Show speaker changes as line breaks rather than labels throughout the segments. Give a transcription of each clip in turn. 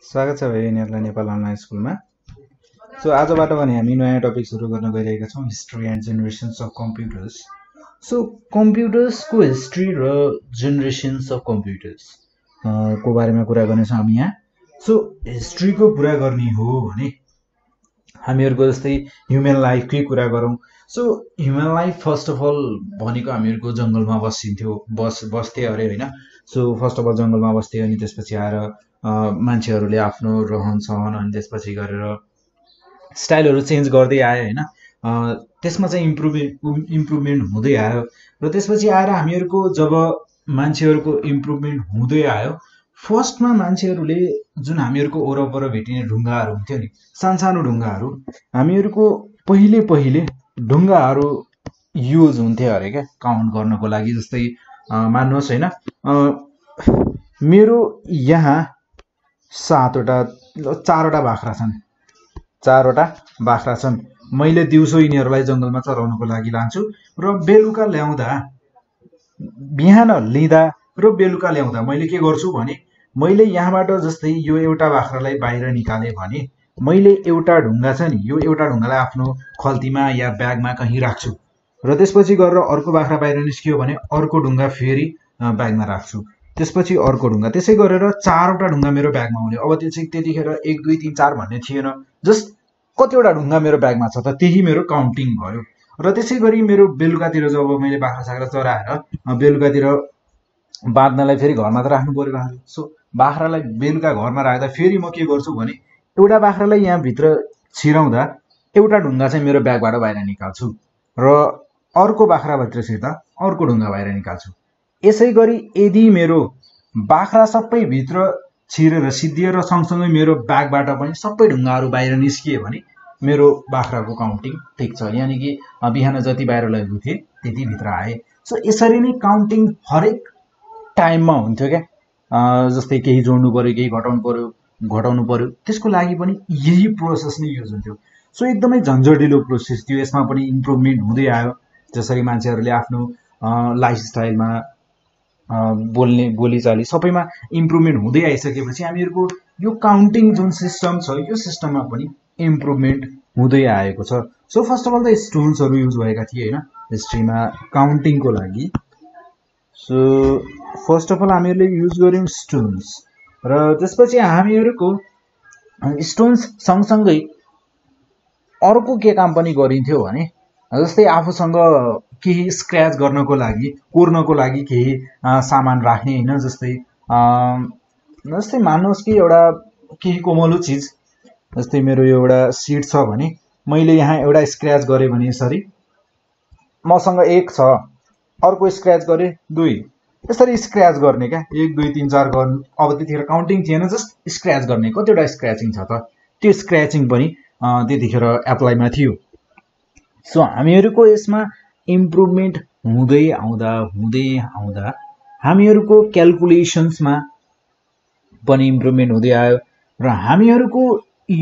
स्वागत छ भाइ यिनीहरूलाई नेपाल अनलाइन स्कुलमा। सो आजबाट भने हामी नयाँ टपिक सुरु गर्न गइरहेका छौँ, history and generations of computers. So कम्प्युटर्सको हिस्ट्री र जेनेरेसन्स अफ कम्प्युटर्स को बारेमा कुरा गर्नेछौँ हामी यहाँ। सो हिस्ट्रीको कुरा गर्ने हो भने हामीहरूको जस्तै ह्युमन लाइफकै कुरा गरौँ। So human life first of all भनेको हामीहरूको जङ्गलमा बस्थे अरे होइन। सो फर्स्ट अफ अल जङ्गलमा बस्थे, अनि त्यसपछि आएर मान्छेहरूले आफ्नो रहन सहन अनि त्यसपछि गरेर स्टाइलहरू चेन्ज गर्दै आयो होइन। त्यसमा चाहिँ इम्प्रुभमेन्ट हुँदै आयो र त्यसपछि आएर हामीहरूको जब मान्छेहरूको इम्प्रुभमेन्ट हुँदै आयो, फर्स्टमा मान्छेहरूले जुन हामीहरूको वरपर भेटिने ढुङ्गाहरू हुन्थ्यो नि, सानसानो ढुङ्गाहरू, हामीहरूको पहिले ढुङ्गाहरू युज हुन्थ्यो अरे क्या काउन्ट गर्नको लागि। जस्तै मान्नुहोस् होइन, मेरो यहाँ 4वटा बाख्रा छन्। मैले दिउँसो यिनीहरूलाई जङ्गलमा चराउनको लागि लान्छु र बेलुका ल्याउँदा, बिहान लिँदा र बेलुका ल्याउँदा मैले के गर्छु भने, मैले यहाँबाट जस्तै यो एउटा बाख्रालाई बाहिर निकालेँ भने मैले एउटा ढुङ्गा छ नि, यो एउटा ढुङ्गालाई आफ्नो खल्तीमा या ब्यागमा कहीँ राख्छु र त्यसपछि गरेर अर्को बाख्रा बाहिर निस्कियो भने अर्को ढुङ्गा फेरि ब्यागमा राख्छु, त्यसपछि अर्को ढुङ्गा, त्यसै गरेर 4वटा ढुङ्गा मेरो ब्यागमा हुने। अब त्यो चाहिँ त्यतिखेर 1 2 3 4 भन्ने थिएन, जस्ट कतिवटा ढुङ्गा मेरो ब्यागमा छ त त्यही मेरो काउन्टिङ भयो। र त्यसै गरी मेरो बेलुकातिर जब मैले बाख्रा साख्रा चराएर बेलुकातिर बाँध्नलाई फेरि घरमा त राख्नु पर्यो बाख्रा। सो बाख्रालाई बेलुका घरमा राख्दा फेरि म के गर्छु भने, एउटा बाख्रालाई यहाँभित्र छिराउँदा एउटा ढुङ्गा चाहिँ मेरो ब्यागबाट बाहिर निकाल्छु र अर्को बाख्राभित्र छिर्दा अर्को ढुङ्गा बाहिर निकाल्छु। यसै गरी यदि मेरो बाख्रा सबै भित्र छिरेर सिद्धिएर सँगसँगै मेरो ब्यागबाट पनि सबै ढुङ्गाहरू बाहिर निस्किए भने मेरो बाख्राको काउन्टिङ ठिक छ, यानि कि बिहान जति बाहिर लगेको थिएँ त्यति भित्र आए। सो यसरी नै काउन्टिङ हरेक टाइममा हुन्थ्यो क्या। जस्तै केही जोड्नु पर्यो, केही घटाउनु पर्यो, त्यसको लागि पनि यही प्रोसेस नै युज हुन्थ्यो। सो एकदमै झन्झटिलो प्रोसेस थियो। यसमा पनि इम्प्रुभमेन्ट हुँदै आयो, जसरी मान्छेहरूले आफ्नो लाइफस्टाइलमा बोलीचाली सबैमा इम्प्रुभमेन्ट हुँदै आइसकेपछि हामीहरूको यो काउन्टिङ जुन सिस्टम छ, यो सिस्टममा पनि इम्प्रुभमेन्ट हुँदै आएको छ। सो फर्स्ट अफ अल त स्टोन्सहरू युज भएका थिए होइन हिस्ट्रीमा काउन्टिङको लागि। सो फर्स्ट अफ अल हामीहरूले युज गऱ्यौँ स्टोन्स, र त्यसपछि हामीहरूको स्टोन्स सँगसँगै अर्को के काम पनि गरिन्थ्यो भने, जस्तै आफूसँग केही स्क्रैच गर्नको लागि, कोर्नको लागि केही सामान राख्ने होइन। जस्तै मान्नुहोस् कि एउटा केही कोमलो चिज, जस्तै मेरो यो एउटा सिट छ भने मैले यहाँ एउटा स्क्रैच गरेँ भने यसरी मसँग 1 छ, अर्को स्क्रैच गरेँ 2, यसरी स्क्रैच गर्ने क्या, 1 2 3 4 गर्नु। अब त्यतिखेर काउन्टिङ थिएन, जस्ट स्क्रैच गर्ने। कतिवटा स्क्रैचिङ छ त, त्यो स्क्रैचिङ पनि त्यतिखेर एप्लाईमा थियो। सो हामीहरूको यसमा इम्प्रुभमेन्ट हुँदै आउँदा हामीहरूको क्यालकुलेसन्समा पनि इम्प्रुभमेन्ट हुँदै आयो र हामीहरूको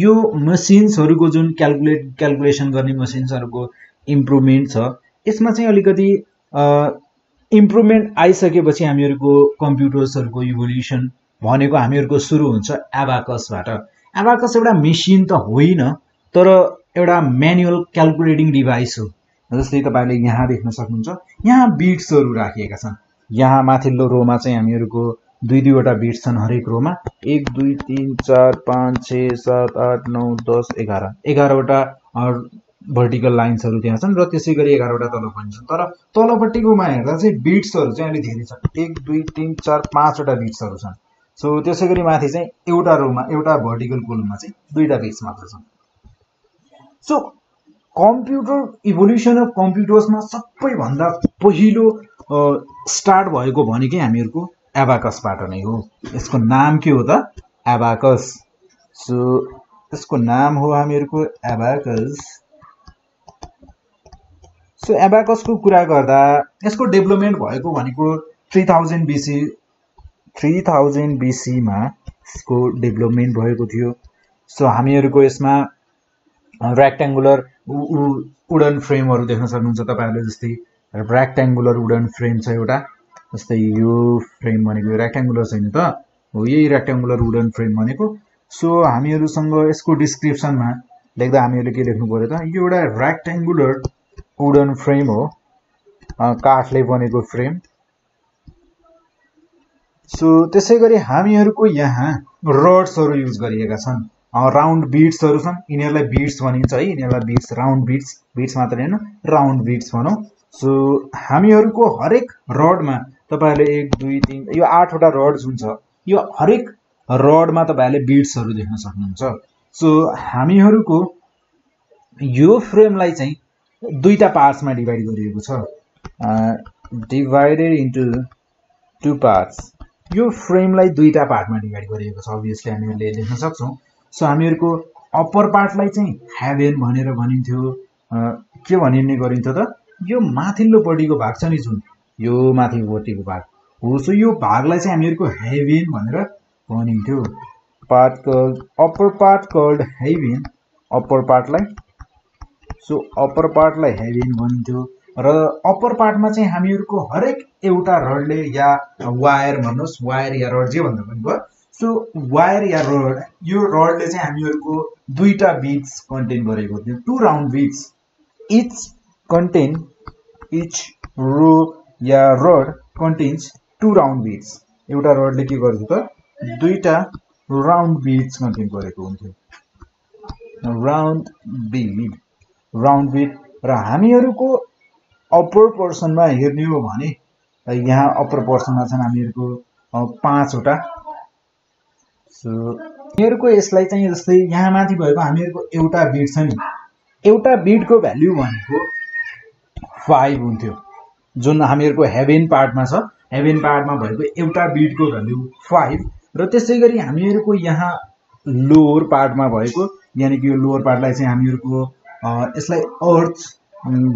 यो मसिन्सहरूको जुन क्यालकुलेसन गर्ने मसिन्सहरूको इम्प्रुभमेन्ट छ, यसमा चाहिँ अलिकति इम्प्रुभमेन्ट आइसकेपछि हामीहरूको कम्प्युटर्सहरूको इभोल्युसन भनेको हामीहरूको सुरु हुन्छ एबाकसबाट। एबाकस एउटा मेसिन त होइन, तर एउटा म्यानुअल क्यालकुलेटिङ डिभाइस हो। जस्तै तपाईँले यहाँ देख्न सक्नुहुन्छ, यहाँ बिट्सहरू राखिएका छन्। यहाँ माथिल्लो रोमा चाहिँ हामीहरूको 2-2वटा बिट्स छन् हरेक रोमा, 1 2 3 4 5 6 7 8 9 10 11 11वटा भर्टिकल लाइन्सहरू त्यहाँ छन्, र त्यसै गरी 11वटा तल पनि छन्। तर तलपट्टिकोमा हेर्दा चाहिँ बिट्सहरू चाहिँ अलिक धेरै छन्, 1 2 3 4 5वटा बिट्सहरू छन्। सो त्यसै गरी माथि चाहिँ एउटा रोमा, एउटा भर्टिकल कोलममा चाहिँ 2टा बिट्स मात्र छन्। सो कम्प्युटर इभोल्युसन अफ कम्प्युटर्समा सबैभन्दा पहिलो स्टार्ट भएको भनेकै हामीहरूको एबाकसबाट नै हो। यसको नाम के हो त? एबाकस। सो यसको नाम हो हामीहरूको एबाकस। सो एबाकसको कुरा गर्दा यसको डेभलपमेन्ट भएको भनेको 3000 BC-मा यसको डेभलपमेन्ट भएको थियो। सो हामीहरूको यसमा रेक्ट्याङ्गुलर वुडन फ्रेमहरू देख्न सक्नुहुन्छ तपाईँहरूले। जस्तै रेक्ट्याङ्गुलर वुडन फ्रेम छ एउटा, जस्तै यो फ्रेम भनेको रेक्ट्याङ्गुलर छैन त हो, यही रेक्ट्याङ्गुलर वुडन फ्रेम भनेको। सो हामीहरुसँग यसको डिस्क्रिप्सनमा लेख्दा हामीहरुले के लेख्नु पर्यो त यो एउटा रेक्टेंगुलर वुडन फ्रेम हो काठले बनेको फ्रेम सो त्यसैगरी हामीहरुको यहाँ रड्सहरु युज गरिएका छन् राउन्ड बीड्सहरु छन् यिनीहरुलाई बीड्स भनिन्छ है यिनीहरुलाई बीड्स राउन्ड बीड्स मात्र हैन राउन्ड बीड्स भनौं सो हामीहरुको हरेक रडमा तपाईहरुले 1 2 3 यो 8 वटा रड्स हुन्छ यो हरेक रडमा तपाईहरुले बीड्सहरु देख्न सक्नुहुन्छ सो हामीहरुको यो फ्रेमलाई चाहिँ दुईटा पार्ट्समा डिभाइड गरिएको छ डिवाइडेड इन्टु टु पार्ट्स यो फ्रेमलाई दुईटा पार्टमा डिभाइड गरिएको छ obviously हामीले लेख्न सक्छौं सो हामीहरुको अप्पर पार्टलाई चाहिँ हेभन भनेर भनिन्थ्यो के भनिने गरिन्थ्यो त यो माथिल्लोपट्टिको भाग छ नि जुन यो माथिल्लोपट्टिको भाग हो सो यो भागलाई चाहिँ हामीहरुको हेभन भनेर भनिन्थ्यो part called upper part called heaven upper पार्टलाई सो अप्पर पार्टलाई हेभन भनिन्थ्यो र अप्पर पार्टमा चाहिँ हामीहरुको हरेक एउटा रडले या वायर भन्नुस् वायर या रड जे भन्दा पनि भयो सो वायर या रड यो रडले चाहिँ हामीहरुको दुईटा बीड्स कन्टेन गरेको थियो two round beads each row या rod contains two round beads एउटा रडले के गर्छ त दुईटा राउन्ड बीड्स कन्टेन गरेको हुन्थ्यो राउन्ड बीड र हामीहरुको अप्पर पोर्सनमा हेर्ने हो भने यहाँ अप्पर पोर्सनमा छन् हामीहरुको 5 वटा सो हामीहरुको यसलाई चाहिँ जस्तै यहाँ माथि भएको हामीहरुको एउटा बीड छ नि एउटा बीडको भ्याल्यु भनेको 5 हुन्थ्यो जुन हामीहरुको हेभन पार्टमा छ हेभन पार्टमा भएको एउटा बीडको भ्याल्यु 5 र त्यसैगरी हामीहरुको यहाँ लोअर पार्टमा भएको यानी कि यो लोअर पार्टलाई चाहिँ हामीहरुको यसलाई अर्थ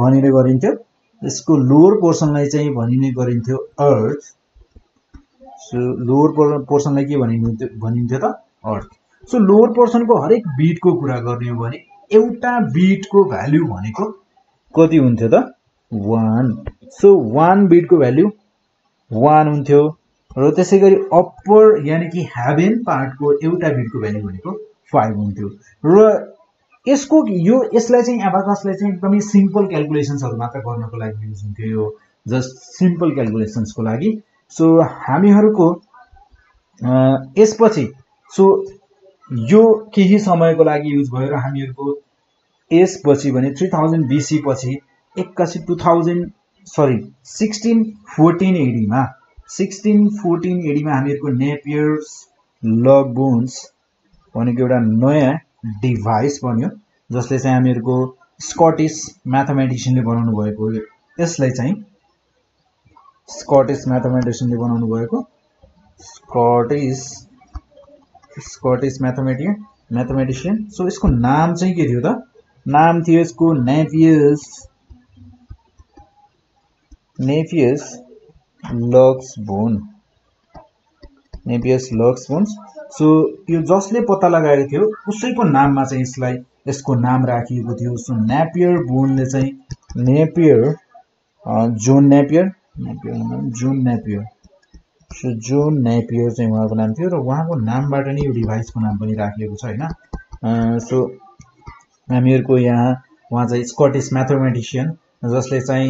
भनिने गरिन्थ्यो यसको लोअर पोर्सनलाई चाहिँ भनिने गरिन्थ्यो अर्थ सो लोअर पोर्सनलाई के भनिन्थ्यो त अर्थ सो लोअर पोर्सनको हरेक बीटको कुरा गर्ने हो भने एउटा बीटको भ्याल्यु भनेको कति हुन्थ्यो त 1 सो 1 बीटको भ्याल्यु 1 हुन्थ्यो र त्यसैगरी अप्पर यानी कि हेभन पार्टको एउटा बीटको भ्याल्यु भनेको 5 हुन्थ्यो र यसलाई चाहिँ एबाकसलाई चाहिँ एकदमै सिम्पल क्याल्कुलेसन्सहरु मात्र गर्नको लागि युज हुन्थ्यो यो जस्ट सिम्पल क्याल्कुलेसन्सको लागि सो हामीहरुको यसपछि सो यो केही समयको लागि युज भयो र हामीहरुको यसपछि भने 3000 BC पछि 1614 AD मा 1614 AD मा हामीहरुको नेपियर्स लग बोन्स भनेको एउटा नयाँ डिभाइस बन्यो जसले चाहिँ हामीहरुको स्कटिश म्याथमेटिशियनले बनाउनु भएको यसलाई चाहिँ स्कटिश म्याथमेटिशियनले बनाउनु भएको स्कटिश म्याथमेटिशियन सो यसको नाम चाहिँ के थियो त नाम थियो यसको नेपियर्स लक्स बोन्स सो यो जसले पत्ता लगाएको थियो उसैको नाममा चाहिँ यसको नाम राखिएको थियो सो नेपियर बोनले चाहिँ John Napier so John Napier चाहिँ उहाँको नाम थियो र उहाँको नामबाट नै यो डिभाइसको नाम पनि राखिएको छ हैन सो हामीहरुको यहाँ उहाँ चाहिँ स्कटिश म्याथमेटिशियन जसले चाहिँ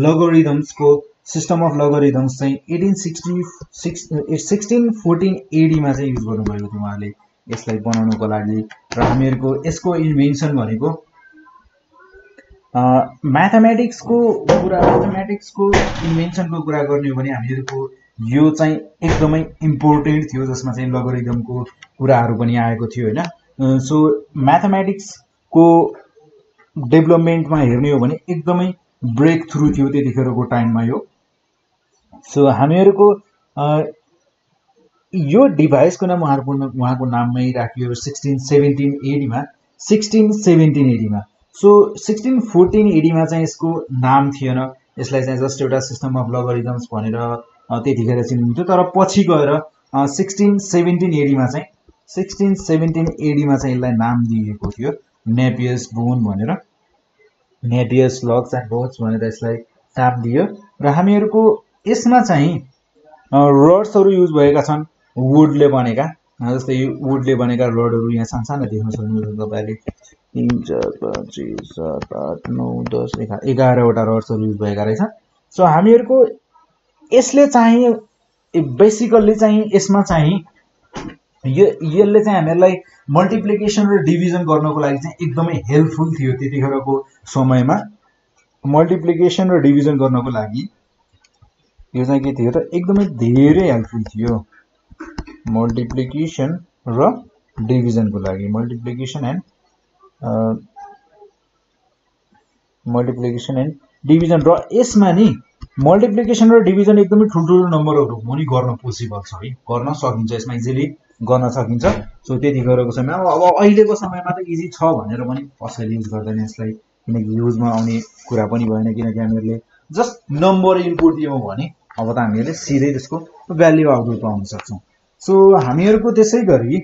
लगरिदम्सको सिस्टम अफ लगरिदम्स चाहिँ 1614 AD मा चाहिँ युज गर्नुभएको थियो उहाँले यसलाई बनाउनको लागि र हामीहरुको यसको इन्भेन्सन भनेको म्याथमेटिक्सको इन्भेन्सनको कुरा गर्ने हो भने हामीहरुको यो चाहिँ एकदमै इम्पोर्टेन्ट थियो जसमा चाहिँ लगरिदमको कुराहरु पनि आएको थियो हैन सो म्याथमेटिक्सको डेभलपमेन्टमा हेर्ने हो भने एकदमै ब्रेक थ्रु थियो त्यतिखेरको टाइममा यो सो हामीहरुको यो डिभाइसको नाम उहाँको नाममै राखियो 1617 AD मा सो 1614 AD मा चाहिँ यसको नाम थिएन यसलाई चाहिँ जस्ट एउटा सिस्टम अफ लगरिदम्स भनेर त्यतिखेर चिनिन्थ्यो तर पछि गएर 1617 AD मा चाहिँ यसलाई नाम दिएको थियो नेपियर्स बोन भनेर नेपियर्स लग्स एन्ड बोन्स भनेर यसलाई नाम दियो र हामीहरुको यसमा चाहिँ रड्सहरु युज भएका छन् वुडले बनेका जस्तै वुडले बनेका रडहरू यहाँ सानसानो देख्न सक्नुहुन्छ तपाईँले 3 4 5 6 7 8 9 10 11वटा रड्सहरू युज भएका रहेछ। सो हामीहरूको यसले चाहिँ बेसिकल्ली चाहिँ यसमा चाहिँ यसले चाहिँ हामीहरूलाई मल्टिप्लिकेसन र डिभिजन गर्नको लागि चाहिँ एकदमै हेल्पफुल थियो। त्यतिखेरको समयमा मल्टिप्लिकेसन र डिभिजन गर्नको लागि यो चाहिँ के थियो त एकदमै धेरै हेल्पफुल थियो। मल्टिप्लिकेसन र डिभिजनको लागि मल्टिप्लिकेसन एन्ड डिभिजन र यसमा नि मल्टिप्लिकेसन र डिभिजन एकदमै ठुल्ठुलो नम्बरहरू पनि गर्न पोसिबल छ है, गर्न सकिन्छ, यसमा इजिली गर्न सकिन्छ। सो त्यतिखेरको समयमा अब अहिलेको समयमा त इजी छ भनेर पनि कसैले युज गर्दैन यसलाई, किनकि युजमा आउने कुरा पनि भएन, किनकि हामीहरूले जस्ट नम्बर इनपुट दियौँ भने अब त हामीहरूले सिधै त्यसको भ्याल्यु आउटपुट पाउन सक्छौँ। सो हामीहरूको त्यसै गरी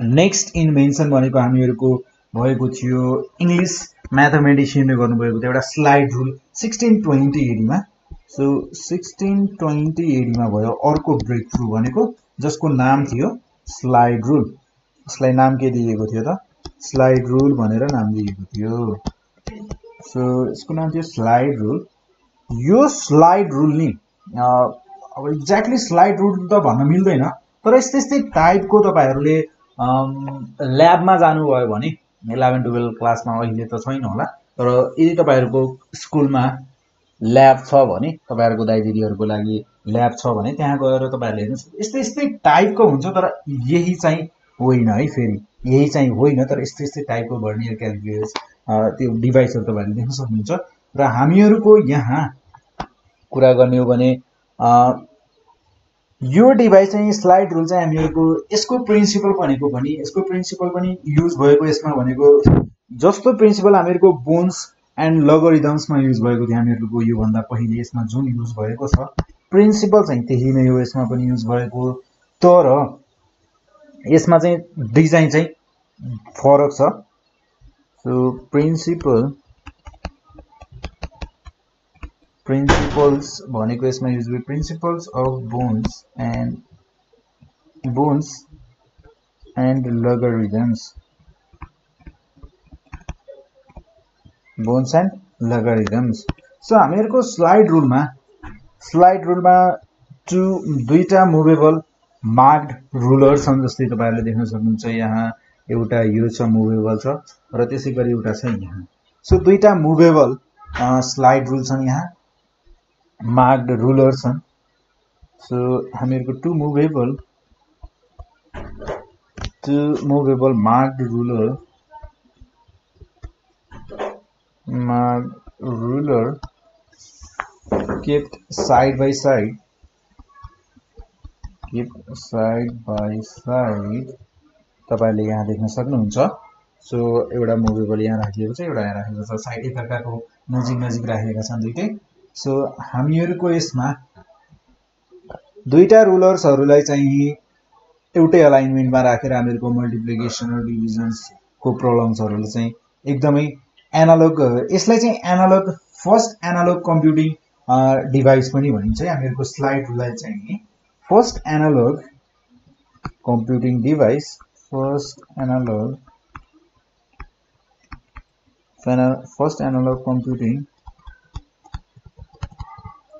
नेक्स्ट इन्भेन्सन भनेको हामीहरूको भएको थियो इङ्ग्लिस म्याथमेटिसियनले गर्नुभएको थियो एउटा स्लाइड रुल 1620 एडीमा। सो 1620 एडीमा भयो अर्को ब्रेक थ्रु भनेको जसको नाम थियो स्लाइड रुल। यसलाई नाम के दिएको थियो त? स्लाइड रुल भनेर नाम दिएको थियो। सो यसको नाम थियो स्लाइड रुल। यो स्लाइड रुल नि अब एक्ज्याक्टली स्लाइड रुल त भन्न मिल्दैन, तर यस्तै टाइपको तपाईँहरूले ल्याबमा जानुभयो भने 11-12 क्लासमा, अहिले त छैन होला, तर यदि तपाईँहरूको स्कुलमा ल्याब छ भने, तपाईँहरूको दाइ दिदीहरूको लागि ल्याब छ भने त्यहाँ गएर तपाईँहरूले हेर्नुहोस् यस्तै टाइपको हुन्छ, तर यही चाहिँ होइन है, फेरि यही चाहिँ होइन, तर यस्तै टाइपको भर्नियर क्याल्कुलस त्यो डिभाइसहरू तपाईँहरूले देख्न सक्नुहुन्छ। र हामीहरूको यहाँ कुरा गर्ने हो भने यो डिभाइस चाहिँ स्लाइड रुल चाहिँ हामीहरूको यसको प्रिन्सिपल भनेको पनि युज भएको यसमा भनेको जस्तो प्रिन्सिपल हामीहरूको बोन्स एन्ड लगरिदम्समा युज भएको थियो हामीहरूको योभन्दा पहिले यसमा जुन युज भएको छ प्रिन्सिपल चाहिँ त्यही नै हो, यसमा पनि युज भएको, तर यसमा चाहिँ डिजाइन चाहिँ फरक छ। सो प्रिन्सिपल्स भनेको यसमा युज भयो principles of bones and logarithms, bones and logarithms. So हामीहरूको स्लाइड रुलमा दुईटा मुभेबल मार्क्ड रुलर छन्, जस्तै तपाईँहरूले देख्न सक्नुहुन्छ यहाँ एउटा यो छ मुभेबल छ र त्यसै गरी एउटा छ यहाँ। सो दुईटा मुभेबल स्लाइड रुल छन्, यहाँ मार्क्ड रुलर छन्। सो हामीहरूको two movable marked ruler kept side by side तपाईले यहाँ देख्न सक्नुहुन्छ। सो एउटा मुभेबल यहाँ राखिएको छ, एउटा यहाँ राखेको छ, साइड एकअर्काको नजिक राखेका छन् दुईटै। सो हामीहरूको यसमा दुईटा रुलर्सहरूलाई चाहिँ एउटै अलाइनमेन्टमा राखेर हामीहरूको मल्टिप्लिकेसन र डिभिजन्सको प्रब्लम्सहरूले चाहिँ एकदमै एनालग, यसलाई चाहिँ analogue first analogue computing device पनि भनिन्छ। हामीहरूको स्लाइड रुललाई चाहिँ first analogue computing device, first analogue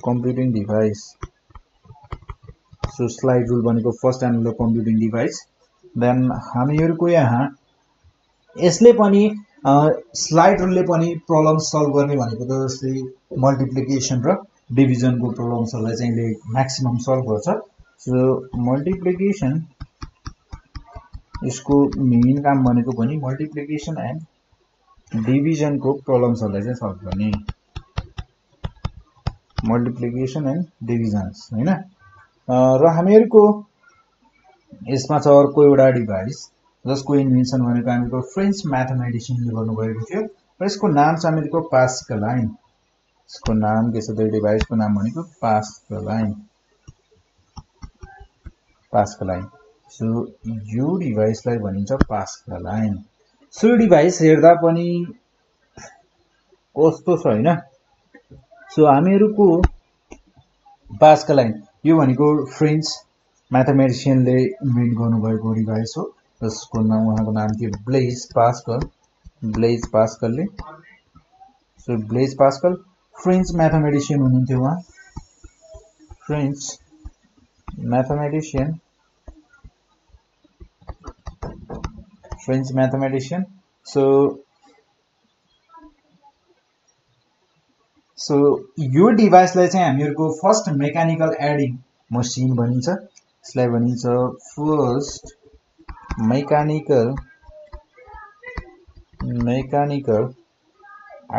computing device. So slide rule भनेको first analogue computing device. Then हामीहरूको यहाँ यसले पनि स्लाइड रुलले पनि प्रब्लम सल्भ गर्ने भनेको त जस्तै मल्टिप्लिकेसन र डिभिजनको प्रब्लम्सहरूलाई चाहिँ म्याक्सिमम सल्भ गर्छ। सो मल्टिप्लिकेसन यसको मेन काम भनेको पनि मल्टिप्लिकेसन एन्ड डिभिजनको प्रब्लम्सहरूलाई चाहिँ सल्भ गर्ने, मल्टिप्लिकेसन एन्ड डिभिजन्स हैन। र हामीहरूको यसमा छ अर्को एउटा डिभाइस जसको इन्भेन्सन भनेको हामीको फ्रेन्च म्याथमेटिसियनले गर्नुभएको थियो र यसको नाम छ हामीको पास्कलाइन। यसको नाम के छ त? डिभाइसको नाम भनेको पास्कलाइन। सो यो डिभाइसलाई भनिन्छ पास्कलाइन। सो यो डिभाइस हेर्दा पनि कस्तो छ हैन। सो हामीहरूको पास्कलाइन यो भनेको फ्रेन्च म्याथमेटिसियनले इन्भेन्ट गर्नुभएको डिभाइस हो जसको नाम उहाँको नाम थियो ब्लेज पास्कलले। So Blaise Pascal French mathematician हुनुहुन्थ्यो उहाँ, फ्रेन्च म्याथमेटिसियन। सो यो डिभाइसलाई चाहिँ हामीहरूको फर्स्ट मेकानिकल एडिङ मसिन भनिन्छ। यसलाई भनिन्छ first mechanical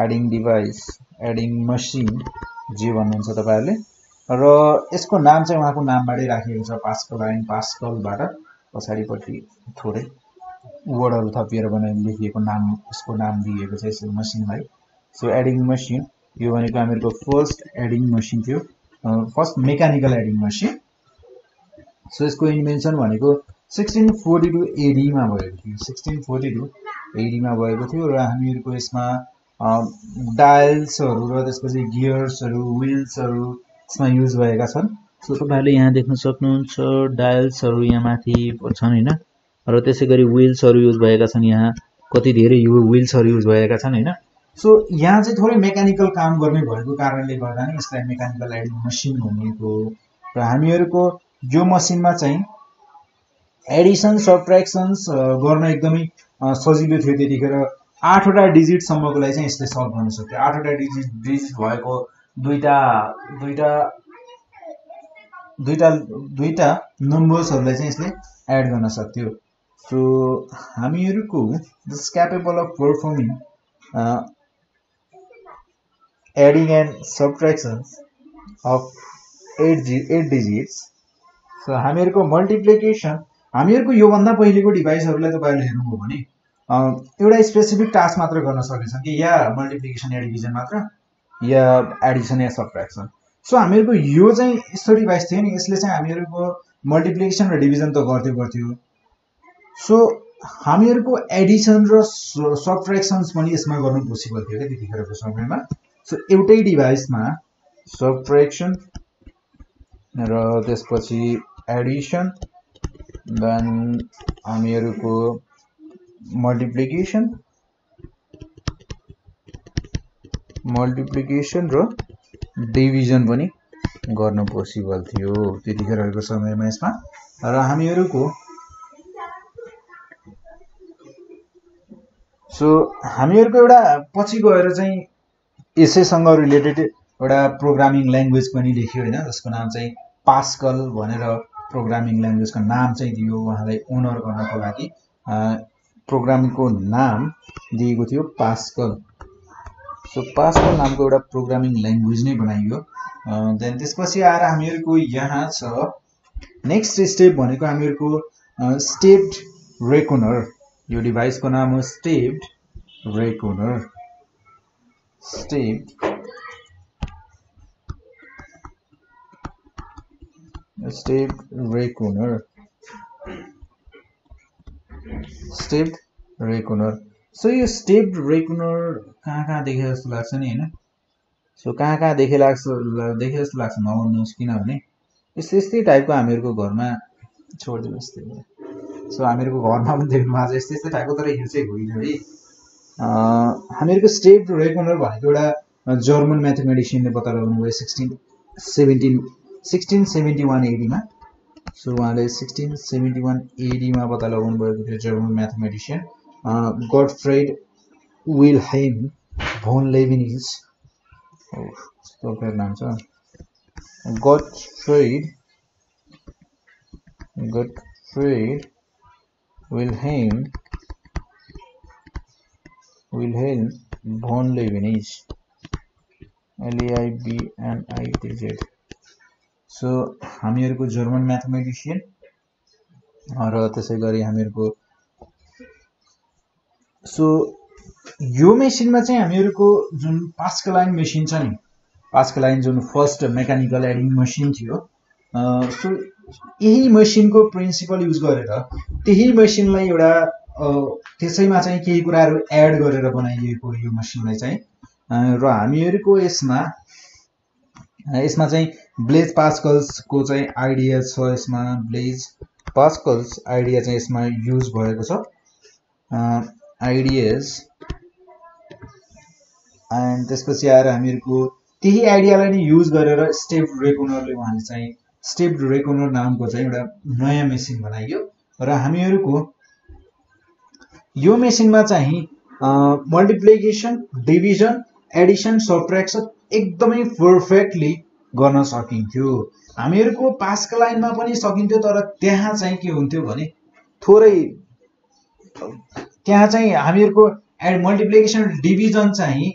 adding device, adding machine जे भन्नुहुन्छ तपाईहरुले। र यसको नाम चाहिँ उहाँको नामबाटै राखिएको छ, पास्कलबाट पछाडिपट्टि थोरै वर्डहरु थपिएर लेखिएको नाम, यसको नाम दिएको छ यस मसिनलाई। सो एडिङ मसिन यो भनेको हामीहरूको फर्स्ट एडिङ मसिन थियो, first mechanical adding machine. So यसको इन्भेन्सन भनेको 1642 एडी मा भएको थियो, 1642 एडी मा भएको थियो। र हामीहरूको यसमा डायल्सहरु र त्यसपछि गियर्सहरु, व्हील्सहरु यसमा युज भएका छन्। सो तपाईहरुले यहाँ देख्न सक्नुहुन्छ डायल्सहरु यहाँ माथि छन् हैन, र त्यसैगरी व्हील्सहरु युज भएका छन्। यहाँ कति धेरै व्हील्सहरु युज भएका छन् हैन। सो यहाँ चाहिँ थोरै मेकानिकल काम गर्ने भएको कारणले गर्दा नै यसलाई मेकानिकल एडिङ मसिन भनिएको हो। र हामीहरूको यो मसिनमा चाहिँ एडिसन सबट्र्याक्सन्स गर्न एकदमै सजिलो थियो त्यतिखेर। 8 वटा डिजिट सम्मकोलाई चाहिँ यसले सल्भ गर्न सक्थ्यो। 8 वटा डिजिट भएको दुईटा नम्बर्सहरुलाई चाहिँ यसले एड गर्न सक्थ्यो। सो हामीहरूको this capable of performing adding and subtractions of 8 digits। So हामीहरूको मल्टिप्लिकेसन, हामीहरूको यो भन्दा पहिलेको डिभाइसहरुलाई तपाईहरुले हेर्नुभयो भने एउटा स्पेसिफिक टास्क मात्र गर्न सकेछन् कि या मल्टिप्लिकेसन या डिभिजन मात्र, या एडिसन या सबट्र्याक्सन। सो हामीहरूको यो चाहिँ यस्तो डिभाइस थियो नि, यसले चाहिँ हामीहरूको मल्टिप्लिकेसन र डिभिजन त गर्थ्यो। सो हामीहरूको एडिसन र सबट्र्याक्सन्स पनि यसमा गर्नु पोसिबल थियो के त्यतिखेरको समयमा। सो एउटै डिभाइसमा सबट्र्याक्सन र त्यसपछि एडिसन, देन हामीहरूको मल्टिप्लिकेसन र डिभिजन पनि गर्न पोसिबल थियो त्यतिखेरको समयमा यसमा। र हामीहरूको एउटा पछि गएर चाहिँ यसैसँग रिलेटेड एउटा प्रोग्रामिङ ल्याङ्ग्वेज पनि लेखियो हैन, जसको नाम चाहिँ पास्कल भनेर प्रोग्रामिङ ल्याङ्ग्वेजको नाम चाहिँ दियो उहाँलाई ओनर गर्नको लागि। प्रोग्रामिङको नाम दिएको थियो पास्कल। सो पास्कल नामको एउटा प्रोग्रामिङ ल्याङ्ग्वेज नै बनाइयो। देन त्यसपछि आएर हामीहरूको यहाँ छ नेक्स्ट स्टेप भनेको हामीहरूको स्टेप्ड रेकोनर। यो डिभाइसको नाम हो स्टेप्ड रेकोनर। स्टेप्ड रेकोनर। सो यो स्टेप्ड रेकोनर कहाँ देखे जस्तो लाग्छ नि हैन। सो कहाँ देखे जस्तो लाग्छ नभन्नुहोस्, किनभने यस्तै टाइपको हामीहरूको घरमा छोडिदिनुहोस् त्यो। सो हामीहरूको घरमा पनि देख्नु भएको छ यस्तै टाइपको, तर यो चाहिँ होइन है। हामीहरूको स्टेप्ड रेकोनर भनेको एउटा जर्मन म्याथमेटिसियनले पत्ता लगाउनु भयो 1671 एडी मा। सो उहाँले 1671 एडी मा पत्ता लगाउनु भएको थियो जर्मन म्याथमेटिसियन गटफ्रेड विल्हेल्म भोन लेबिनिज। नाम छ गटफ्रेड विल्हेल्म भोन लेबिनिज, LAIBNITZ। सो हामीहरूको जर्मन म्याथमेटिसियन र त्यसै गरी हामीहरूको सो यो मेसिनमा चाहिँ हामीहरूको जुन पास्कलाइन मेसिन छ नि, पास्कलाइन जुन फर्स्ट मेकानिकल एडिङ मसिन थियो, सो यही मसिनको प्रिन्सिपल युज गरेर त्यही मसिनलाई एउटा त्यसैमा चाहिँ केही कुराहरू एड गरेर बनाइएको यो मसिनलाई चाहिँ। र हामीहरूको यसमा यसमा चाहिँ ब्लेज पास्कल्सको चाहिँ आइडिया छ। यसमा ब्लेज पास्कल्स आइडिया चाहिँ यसमा युज भएको छ। आइडियाज एन्ड त्यसपछि आएर हामीहरूको त्यही आइडियालाई नै युज गरेर स्टेप्ड रेकनरले उहाँले चाहिँ स्टेप्ड रेकनर नामको चाहिँ एउटा नयाँ मेसिन बनाइयो र हामीहरूको यो मेसिनमा चाहिँ मल्टिप्लिकेसन, डिभिजन, एडिसन, सब्ट्र्याक्सन एकदमै पर्फेक्टली गर्न सकिन्थ्यो। हामीहरूको पासको लाइनमा पनि सकिन्थ्यो, तर त्यहाँ चाहिँ के हुन्थ्यो भने थोरै त्यहाँ चाहिँ हामीहरूको मल्टिप्लिकेसन डिभिजन चाहिँ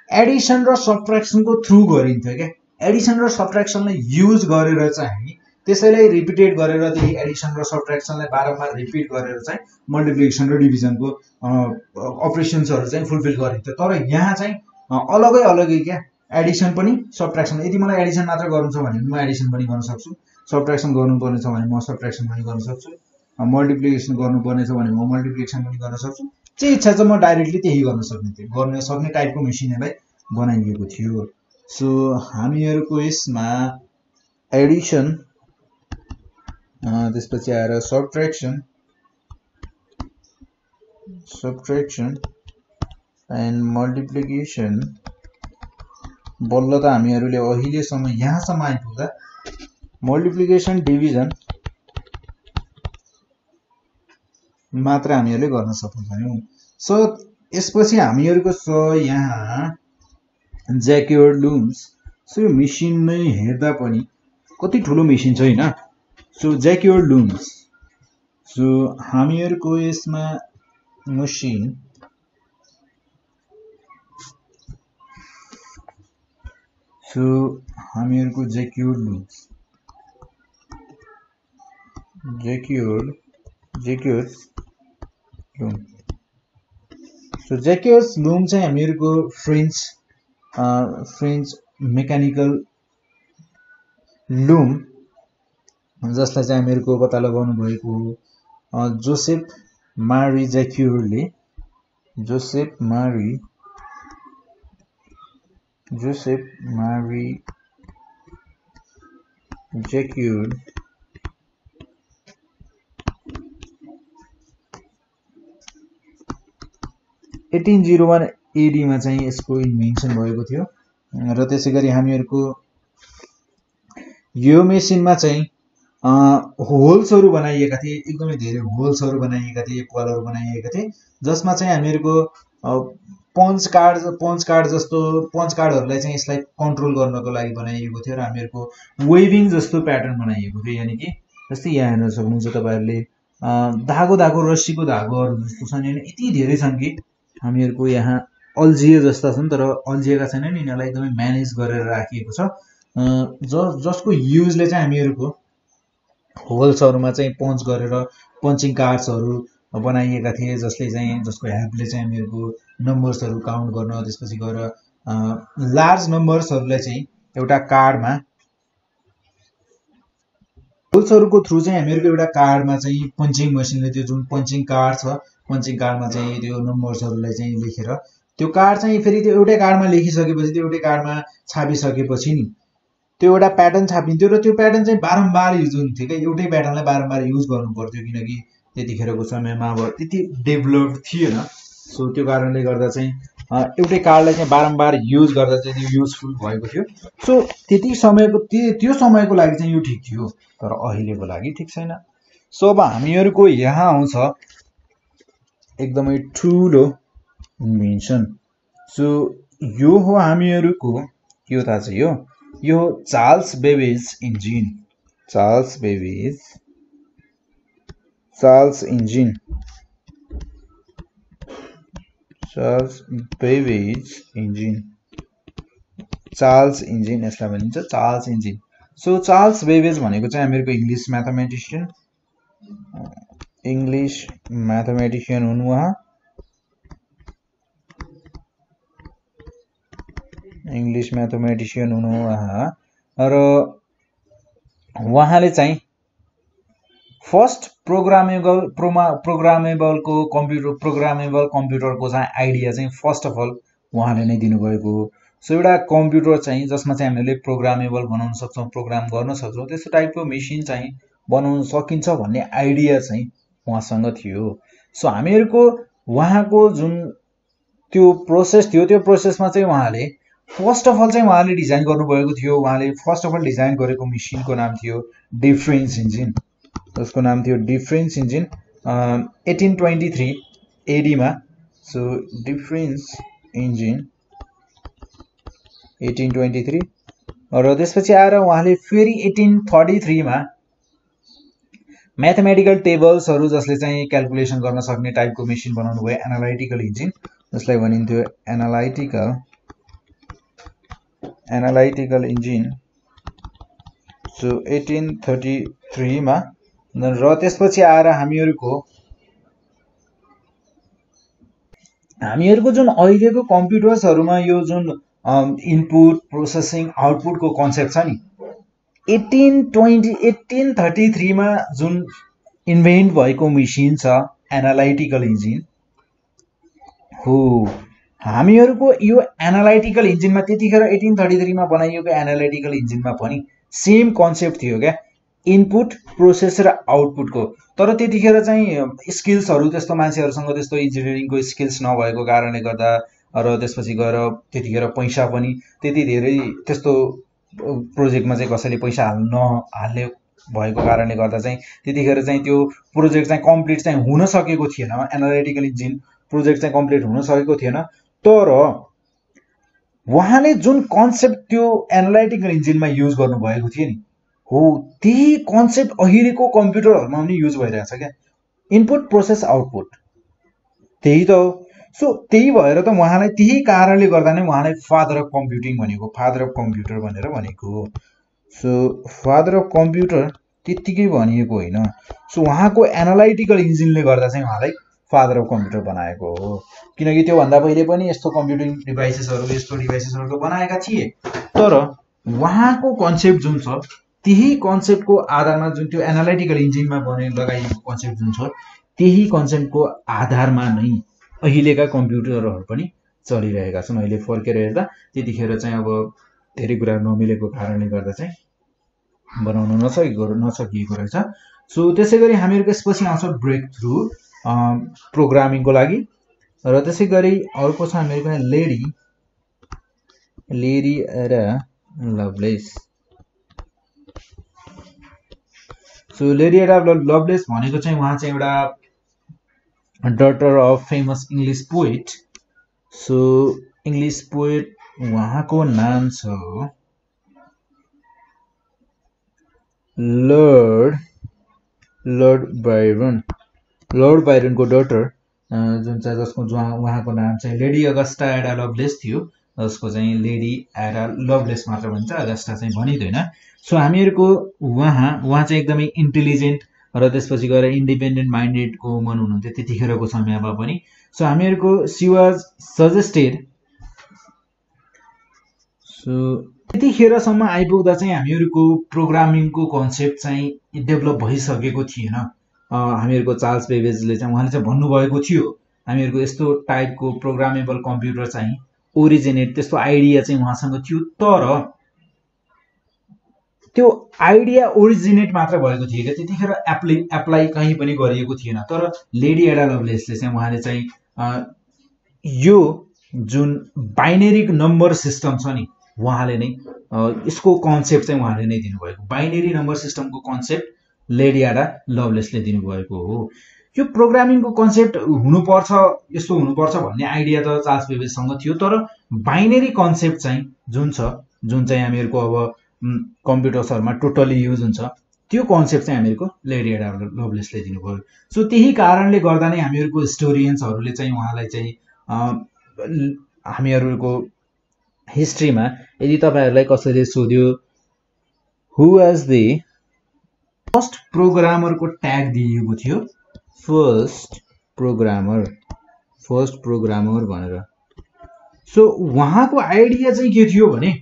एडिसन र सब्ट्र्याक्सनको थ्रु गरिन्थ्यो क्या। एडिसन र सब्ट्र्याक्सनलाई युज गरेर चाहिँ त्यसैलाई रिपिटेड गरेर त्यही एडिसन र सब्ट्र्याक्सनलाई बारम्बार रिपिट गरेर चाहिँ मल्टिप्लिकेसन र डिभिजनको अपरेसन्सहरू चाहिँ फुलफिल गरिन्थ्यो। तर यहाँ चाहिँ अलगै अलगै क्या, एडिसन पनि सब्ट्र्याक्सन। यदि मलाई एडिसन मात्र गर्नु छ भने म एडिसन पनि गर्न सक्छु, सब्ट्र्याक्सन गर्नुपर्ने छ भने म सब्ट्र्याक्सन पनि गर्न सक्छु, मल्टिप्लिकेसन गर्नुपर्ने छ भने म मल्टिप्लिकेसन पनि गर्न सक्छु। जे इच्छा छ म डाइरेक्टली त्यही गर्न सक्ने टाइपको मेसिनहरूलाई बनाइएको थियो। सो हामीहरूको यसमा एडिसन, त्यसपछि आएर सब्ट्र्याक्सन एन्ड मल्टिप्लिकेसन बल्ल त हामीहरूले अहिलेसम्म यहाँसम्म आइपुग्दा मल्टिप्लिकेसन डिभिजन मात्र हामीहरूले गर्न सफल भयौँ। सो यसपछि हामीहरूको छ यहाँ ज्याक्योर्ड लुम्स। सो यो मेसिन नै हेर्दा पनि कति ठुलो मेसिन छ हैन। सो ज्याक्योर्ड लुम्स, सो हामीहरूको यसमा मसिन सो हामीहरूको ज्याक्योर्ड लुम्स, ज्याक्योर्ड लुम। सो ज्याक्योर्ड लुम चाहिँ हामीहरूको फ्रेन्च मेकानिकल लुम, जसलाई चाहिँ हामीहरूको पत्ता लगाउनु भएको हो जोसेफ मारी ज्याक्योर्डले। जोसेफ मारी 1801 AD मा चाहिँ यसको इन्भेन्सन भएको थियो। र त्यसैगरी हामीहरूको यो मेसिनमा चाहिँ होल्सहरू बनाइएका थिए, एकदमै धेरै होल्सहरू बनाइएका थिए, पलहरू बनाइएका थिए, जसमा चाहिँ हामीहरूको पञ्च कार्डहरूलाई चाहिँ यसलाई कन्ट्रोल गर्नको लागि बनाइएको थियो। र हामीहरूको वेभिङ जस्तो प्याटर्न बनाइएको थियो, यानि कि जस्तै यहाँ हेर्न सक्नुहुन्छ तपाईँहरूले धागो रस्सीको धागोहरू जस्तो छन्, होइन यति धेरै छन् कि हामीहरूको यहाँ अल्झिए जस्ता छन्, तर अल्झिएका छैनन्। यिनीहरूलाई एकदमै म्यानेज गरेर राखिएको छ, जसको युजले चाहिँ हामीहरूको होल्सहरूमा चाहिँ पञ्च गरेर पञ्चिङ कार्ड्सहरू बनाइएका थिए, जसको हेल्पले चाहिँ हामीहरूको नम्बर्सहरू काउन्ट गर्न, त्यसपछि गएर लार्ज नम्बर्सहरूलाई चाहिँ एउटा कार्डमा होल्सहरूको थ्रु चाहिँ हामीहरूको एउटा कार्डमा चाहिँ पञ्चिङ मसिनले त्यो जुन पञ्चिङ कार्ड छ, पञ्चिङ कार्डमा चाहिँ त्यो नम्बर्सहरूलाई चाहिँ लेखेर त्यो कार्ड चाहिँ फेरि त्यो एउटै कार्डमा लेखिसकेपछि त्यो एउटै कार्डमा छापिसकेपछि नि त्यो एउटा प्याटर्न छापिन्थ्यो र त्यो प्याटर्न चाहिँ बारम्बार युज हुन्थ्यो क्या। एउटै प्याटर्नलाई बारम्बार युज गर्नु पर्थ्यो, किनकि त्यतिखेरको समयमा अब त्यति डेभलप थिएन। सो त्यो कारणले गर्दा चाहिँ एउटै कार्डलाई चाहिँ बारम्बार युज गर्दा चाहिँ त्यो युजफुल भएको थियो। सो त्यो समयको लागि चाहिँ यो ठिक थियो, तर अहिलेको लागि ठिक छैन। सो अब हामीहरूको यहाँ आउँछ एकदमै ठुलो इन्भेन्सन। सो यो हो हामीहरूको के हो थाहा छ, यो Charles Babbage engine. Charles engine यसलाई भनिन्छ, Charles engine. So Charles Babbage भनेको चाहिँ हामीहरूको इङ्ग्लिस म्याथमेटिसियन हुनु उहाँ। र उहाँले चाहिँ फर्स्ट प्रोग्रामेबल कम्प्युटरको चाहिँ आइडिया चाहिँ फर्स्ट अफ अल उहाँले नै दिनुभएको हो। सो एउटा कम्प्युटर चाहिँ जसमा चाहिँ हामीले प्रोग्रामेबल बनाउन सक्छौँ, प्रोग्राम गर्न सक्छौँ, त्यस्तो टाइपको मेसिन चाहिँ बनाउन सकिन्छ भन्ने आइडिया चाहिँ उहाँसँग थियो। सो हामीहरूको उहाँको जुन त्यो प्रोसेस थियो, त्यो प्रोसेसमा चाहिँ उहाँले फर्स्ट अफ अल चाहिँ उहाँले डिजाइन गर्नुभएको थियो। उहाँले फर्स्ट अफ अल डिजाइन गरेको मेसिनको नाम थियो डिफरेन्स इन्जिन। उसको नाम थियो डिफरेन्स इन्जिन 1823 एडीमा। सो डिफरेन्स इन्जिन 1823 र त्यसपछि आएर उहाँले फेरि 1833 मा म्याथमेटिकल टेबल्सहरू जसले चाहिँ क्याल्कुलेसन गर्न सक्ने टाइपको मेसिन बनाउनु भयो, एनालाइटिकल इन्जिन, जसलाई भनिन्थ्यो एनालाइटिकल इन्जिन। सो 1833 मा र त्यसपछि आएर हामीहरूको जुन अहिलेको कम्प्युटर्सहरूमा यो जुन इनपुट प्रोसेसिङ आउटपुटको कन्सेप्ट छ नि, 1833 मा जुन इन्भेन्ट भएको मेसिन छ एनालाइटिकल इन्जिन हो। हामीहरूको यो एनालाइटिकल इन्जिनमा त्यतिखेर 1833 मा बनाइएको एनालाइटिकल इन्जिनमा पनि सेम कन्सेप्ट थियो क्या, इनपुट प्रोसेस र आउटपुटको। तर त्यतिखेर चाहिँ स्किल्सहरू त्यस्तो मान्छेहरूसँग त्यस्तो इन्जिनियरिङको स्किल्स नभएको कारणले गर्दा र त्यसपछि गएर त्यतिखेर पैसा पनि त्यति धेरै त्यस्तो प्रोजेक्टमा चाहिँ कसैले पैसा हाल्ने भएको कारणले गर्दा चाहिँ त्यतिखेर चाहिँ त्यो प्रोजेक्ट चाहिँ कम्प्लिट चाहिँ हुन सकेको थिएन। एनालाइटिकल इन्जिन प्रोजेक्ट चाहिँ कम्प्लिट हुन सकेको थिएन। तर उहाँले जुन कन्सेप्ट त्यो एनालाइटिकल इन्जिनमा युज गर्नुभएको थियो नि, हो त्यही कन्सेप्ट अहिलेको कम्प्युटरहरूमा पनि युज भइरहेछ क्या, इनपुट प्रोसेस आउटपुट त्यही त हो। सो त्यही भएर त उहाँलाई त्यही कारणले गर्दा नै उहाँलाई फादर अफ कम्प्युटिङ भनेको, फादर अफ कम्प्युटर भनेर भनेको। सो फादर अफ कम्प्युटर त्यत्तिकै भनिएको होइन। सो उहाँको एनालाइटिकल इन्जिनले गर्दा चाहिँ उहाँलाई फादर अफ कम्प्युटर बनाएको हो। किनकि त्योभन्दा पहिले पनि यस्तो कम्प्युटिङ डिभाइसेसहरू यस्तो डिभाइसेसहरू त बनाएका थिए, तर उहाँको कन्सेप्ट जुन छ त्यही कन्सेप्टको आधारमा जुन त्यो एनालाइटिकल इन्जिनमा लगाइएको कन्सेप्ट जुन छ त्यही कन्सेप्टको आधारमा नै अहिलेका कम्प्युटरहरू पनि चलिरहेका छन्। अहिले फर्केर हेर्दा त्यतिखेर चाहिँ अब धेरै कुरा नमिलेको कारणले गर्दा चाहिँ बनाउन नसकिएको रहेछ। सो त्यसै गरी हामीहरूको यसपछि आउँछ ब्रेक थ्रु प्रोग्रामिङको लागि। र त्यसै गरी अर्को छ हामीहरूको लेडी एडा लभलेस। सो लेडी एडा लभलेस भनेको चाहिँ उहाँ चाहिँ एउटा daughter of famous English poet. So English poet उहाँको नाम छ लर्ड बाइरन। लर्ड बाइरनको डटर जुन चाहिँ जसको उहाँको नाम चाहिँ लेडी अगस्टा एडा लभलेस थियो, जसको चाहिँ लेडी एडा लभलेस मात्र भन्छ, अगस्टा चाहिँ भनिँदैन। सो हामीहरूको उहाँ चाहिँ एकदमै इन्टेलिजेन्ट र त्यसपछि गएर इन्डिपेन्डेन्ट माइन्डेडको वुमन हुनुहुन्थ्यो त्यतिखेरको समयमा पनि। सो हामीहरूको सी वाज सजेस्टेड। सो त्यतिखेरसम्म आइपुग्दा चाहिँ हामीहरूको प्रोग्रामिङको कन्सेप्ट चाहिँ डेभलप भइसकेको थिएन। हामीहरूको चार्ल्स बेबेजले चाहिँ उहाँले चाहिँ भन्नुभएको थियो हामीहरूको यस्तो टाइपको प्रोग्रामेबल कम्प्युटर चाहिँ ओरिजिनेट, त्यस्तो आइडिया चाहिँ उहाँसँग थियो, तर त्यो आइडिया ओरिजिनेट मात्र भएको थियो क्या, त्यतिखेर एप्लाई कहीँ पनि गरिएको थिएन। तर लेडी एडा लभलेसले चाहिँ उहाँले चाहिँ यो जुन बाइनेरी नम्बर सिस्टम छ नि, उहाँले नै यसको कन्सेप्ट चाहिँ उहाँले नै दिनुभएको। बाइनेरी नम्बर सिस्टमको कन्सेप्ट लेडी एडा लभलेसले दिनुभएको हो। यो प्रोग्रामिङको कन्सेप्ट हुनुपर्छ, यस्तो हुनुपर्छ भन्ने आइडिया त चार्ल्स बेबेजसँग थियो, तर बाइनेरी कन्सेप्ट चाहिँ जुन छ, जुन चाहिँ हामीहरूको अब कम्प्युटर्सहरूमा टोटली युज हुन्छ, त्यो कन्सेप्ट चाहिँ हामीहरूको लेडी एडा लभलेसले दिनुभयो। सो त्यही कारणले गर्दा नै हामीहरूको हिस्टोरियन्सहरूले चाहिँ उहाँलाई चाहिँ हामीहरूको हिस्ट्रीमा यदि तपाईँहरूलाई कसैले सोध्यो हु वाज द फर्स्ट प्रोग्रामरको ट्याग दिएको थियो, फर्स्ट प्रोग्रामर भनेर। सो उहाँको आइडिया चाहिँ के थियो भने,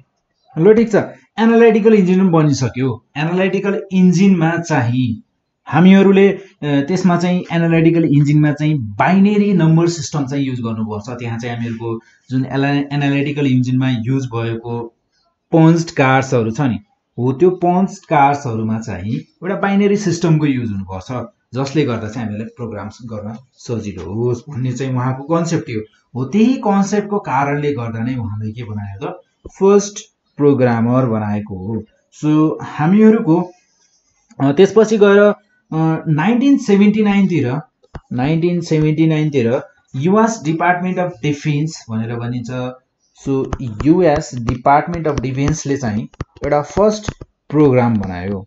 ल ठिक छ एनालाइटिकल इन्जिन पनि बनिसक्यो, एनालाइटिकल इन्जिनमा चाहिँ हामीहरूले त्यसमा चाहिँ एनालिटिकल इन्जिनमा चाहिँ बाइनेरी नम्बर सिस्टम चाहिँ युज गर्नुपर्छ। त्यहाँ चाहिँ हामीहरूको जुन एनालिटिकल इन्जिनमा युज भएको पन्च्ड कार्ड्सहरू छ नि, हो त्यो पन्च्ड कार्ड्सहरूमा चाहिँ एउटा बाइनेरी सिस्टमको युज हुनुपर्छ, जसले गर्दा चाहिँ हामीलाई प्रोग्राम्स गर्न सजिलो होस् भन्ने चाहिँ उहाँको कन्सेप्ट हो। त्यही कन्सेप्टको कारणले गर्दा नै उहाँले के बनायो त, फर्स्ट प्रोग्रामर बनाएको हो। सो हामीहरूको त्यसपछि गएर 1979 तिर युएस डिपार्टमेन्ट अफ डिफेन्स भनेर भनिन्छ। सो युएस डिपार्टमेन्ट अफ डिफेन्सले चाहिँ एउटा फर्स्ट प्रोग्राम बनायो।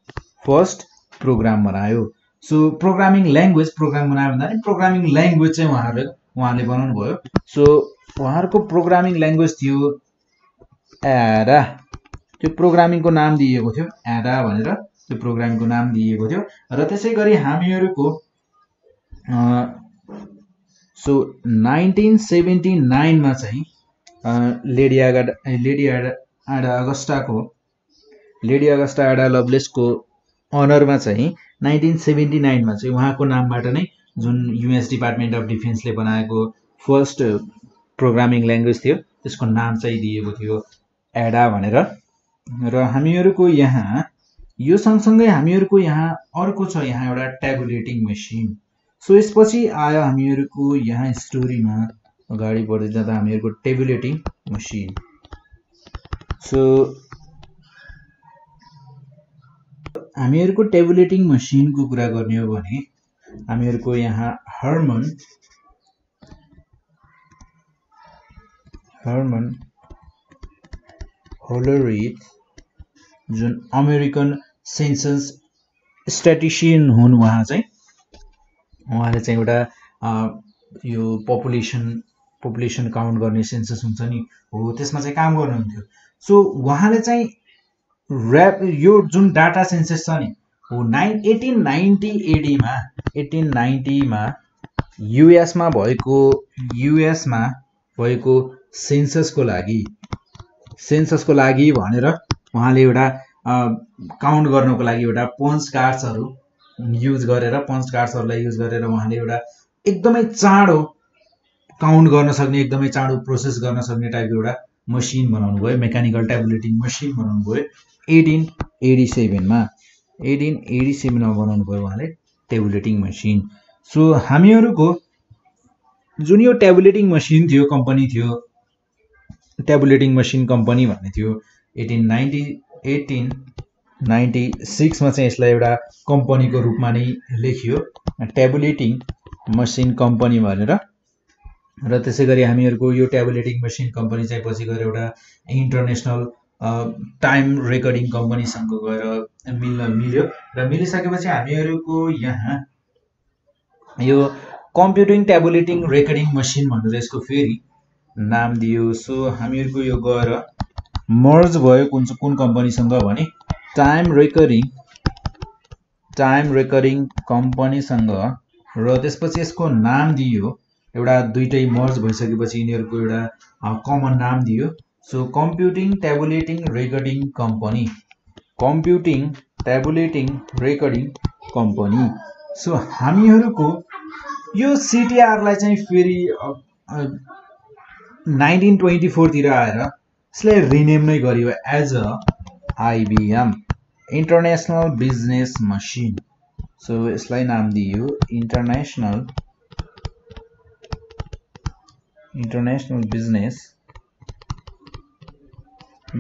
सो प्रोग्रामिङ ल्याङ्ग्वेज बनायो भन्दा नि प्रोग्रामिङ ल्याङ्ग्वेज चाहिँ उहाँले बनाउनु भयो। सो उहाँहरूको प्रोग्रामिङ ल्याङ्ग्वेज थियो एडा। त्यो प्रोग्रामिङको नाम दिएको थियो एडा भनेर, त्यो प्रोग्रामिङको नाम दिएको थियो। र त्यसै गरी हामीहरूको 1979 मा चाहिँ लेडी अगस्टा एडा लभलेसको अनरमा चाहिँ 1979 मा चाहिँ उहाँको नामबाट नै जुन युएस डिपार्टमेन्ट अफ डिफेन्सले बनाएको फर्स्ट प्रोग्रामिङ ल्याङ्ग्वेज थियो त्यसको नाम चाहिँ दिएको थियो एडा भनेर। र हामीहरूको यहाँ यो सँगसँगै हामीहरूको यहाँ अर्को छ, यहाँ एउटा ट्याबुलेटिङ मेसिन। सो यसपछि आयो हामीहरूको यहाँ स्टोरीमा अगाडि बढ्दै जाँदा हामीहरूको ट्याबुलेटिङ मेसिन। सो हामीहरूको ट्याबुलेटिङ मेसिनको कुरा गर्ने हो भने हामीहरूको यहाँ हर्मन होलरिथ जुन अमेरिकन सेन्सस स्ट्याटिस्टिशियन हुन्, उहाँले चाहिँ एउटा यो पपुलेसन काउन्ट गर्ने सेन्सस हुन्छ नि, हो त्यसमा चाहिँ काम गर्नुहुन्थ्यो। सो उहाँले चाहिँ यो जुन डाटा सेन्सस छ नि, हो 1890 मा युएसमा भएको सेन्ससको लागि भनेर उहाँले एउटा काउन्ट गर्नको लागि एउटा पन्च कार्ड्सहरूलाई युज गरेर उहाँले एउटा एकदमै चाँडो काउन्ट गर्न सक्ने, एकदमै चाँडो प्रोसेस गर्न सक्ने टाइपको एउटा मसिन बनाउनु भयो, मेकानिकल ट्याबुलेटिङ मसिन बनाउनु भयो 1887 मा बनाउनु भयो उहाँले ट्याबुलेटिङ मसिन। सो हामीहरूको जुन यो ट्याबुलेटिङ मसिन थियो, कम्पनी थियो ट्याबुलेटिङ मसिन कम्पनी भन्ने थियो। 1896 मा चाहिँ यसलाई एउटा कम्पनीको रूपमा नै लेखियो, ट्याबुलेटिङ मसिन कम्पनी भनेर। र त्यसै गरी हामीहरूको यो ट्याबुलेटिङ मसिन कम्पनी चाहिँ पछि गएर एउटा इन्टरनेसनल टाइम रेकर्डिङ कम्पनीसँग गएर मिल्यो र मिलिसकेपछि हामीहरूको यहाँ यो कम्प्युटिङ ट्याबुलेटिङ रेकर्डिङ मसिन भनेर यसको फेरि नाम दियो। सो हामीहरूको यो गएर मर्ज भयो कुन कम्पनीसँग भने टाइम रेकर्डिङ कम्पनीसँग, र त्यसपछि यसको नाम दियो एउटा, दुईटै मर्ज भइसकेपछि यिनीहरूको एउटा कमन नाम दियो। So computing tabulating recording company. So हामीहरूको यो सिटिआरलाई चाहिँ फेरि 1924 तिर आएर यसलाई रिनेम नै गरियो as a IBM international business machine. So यसलाई नाम दियो इन्टरनेसनल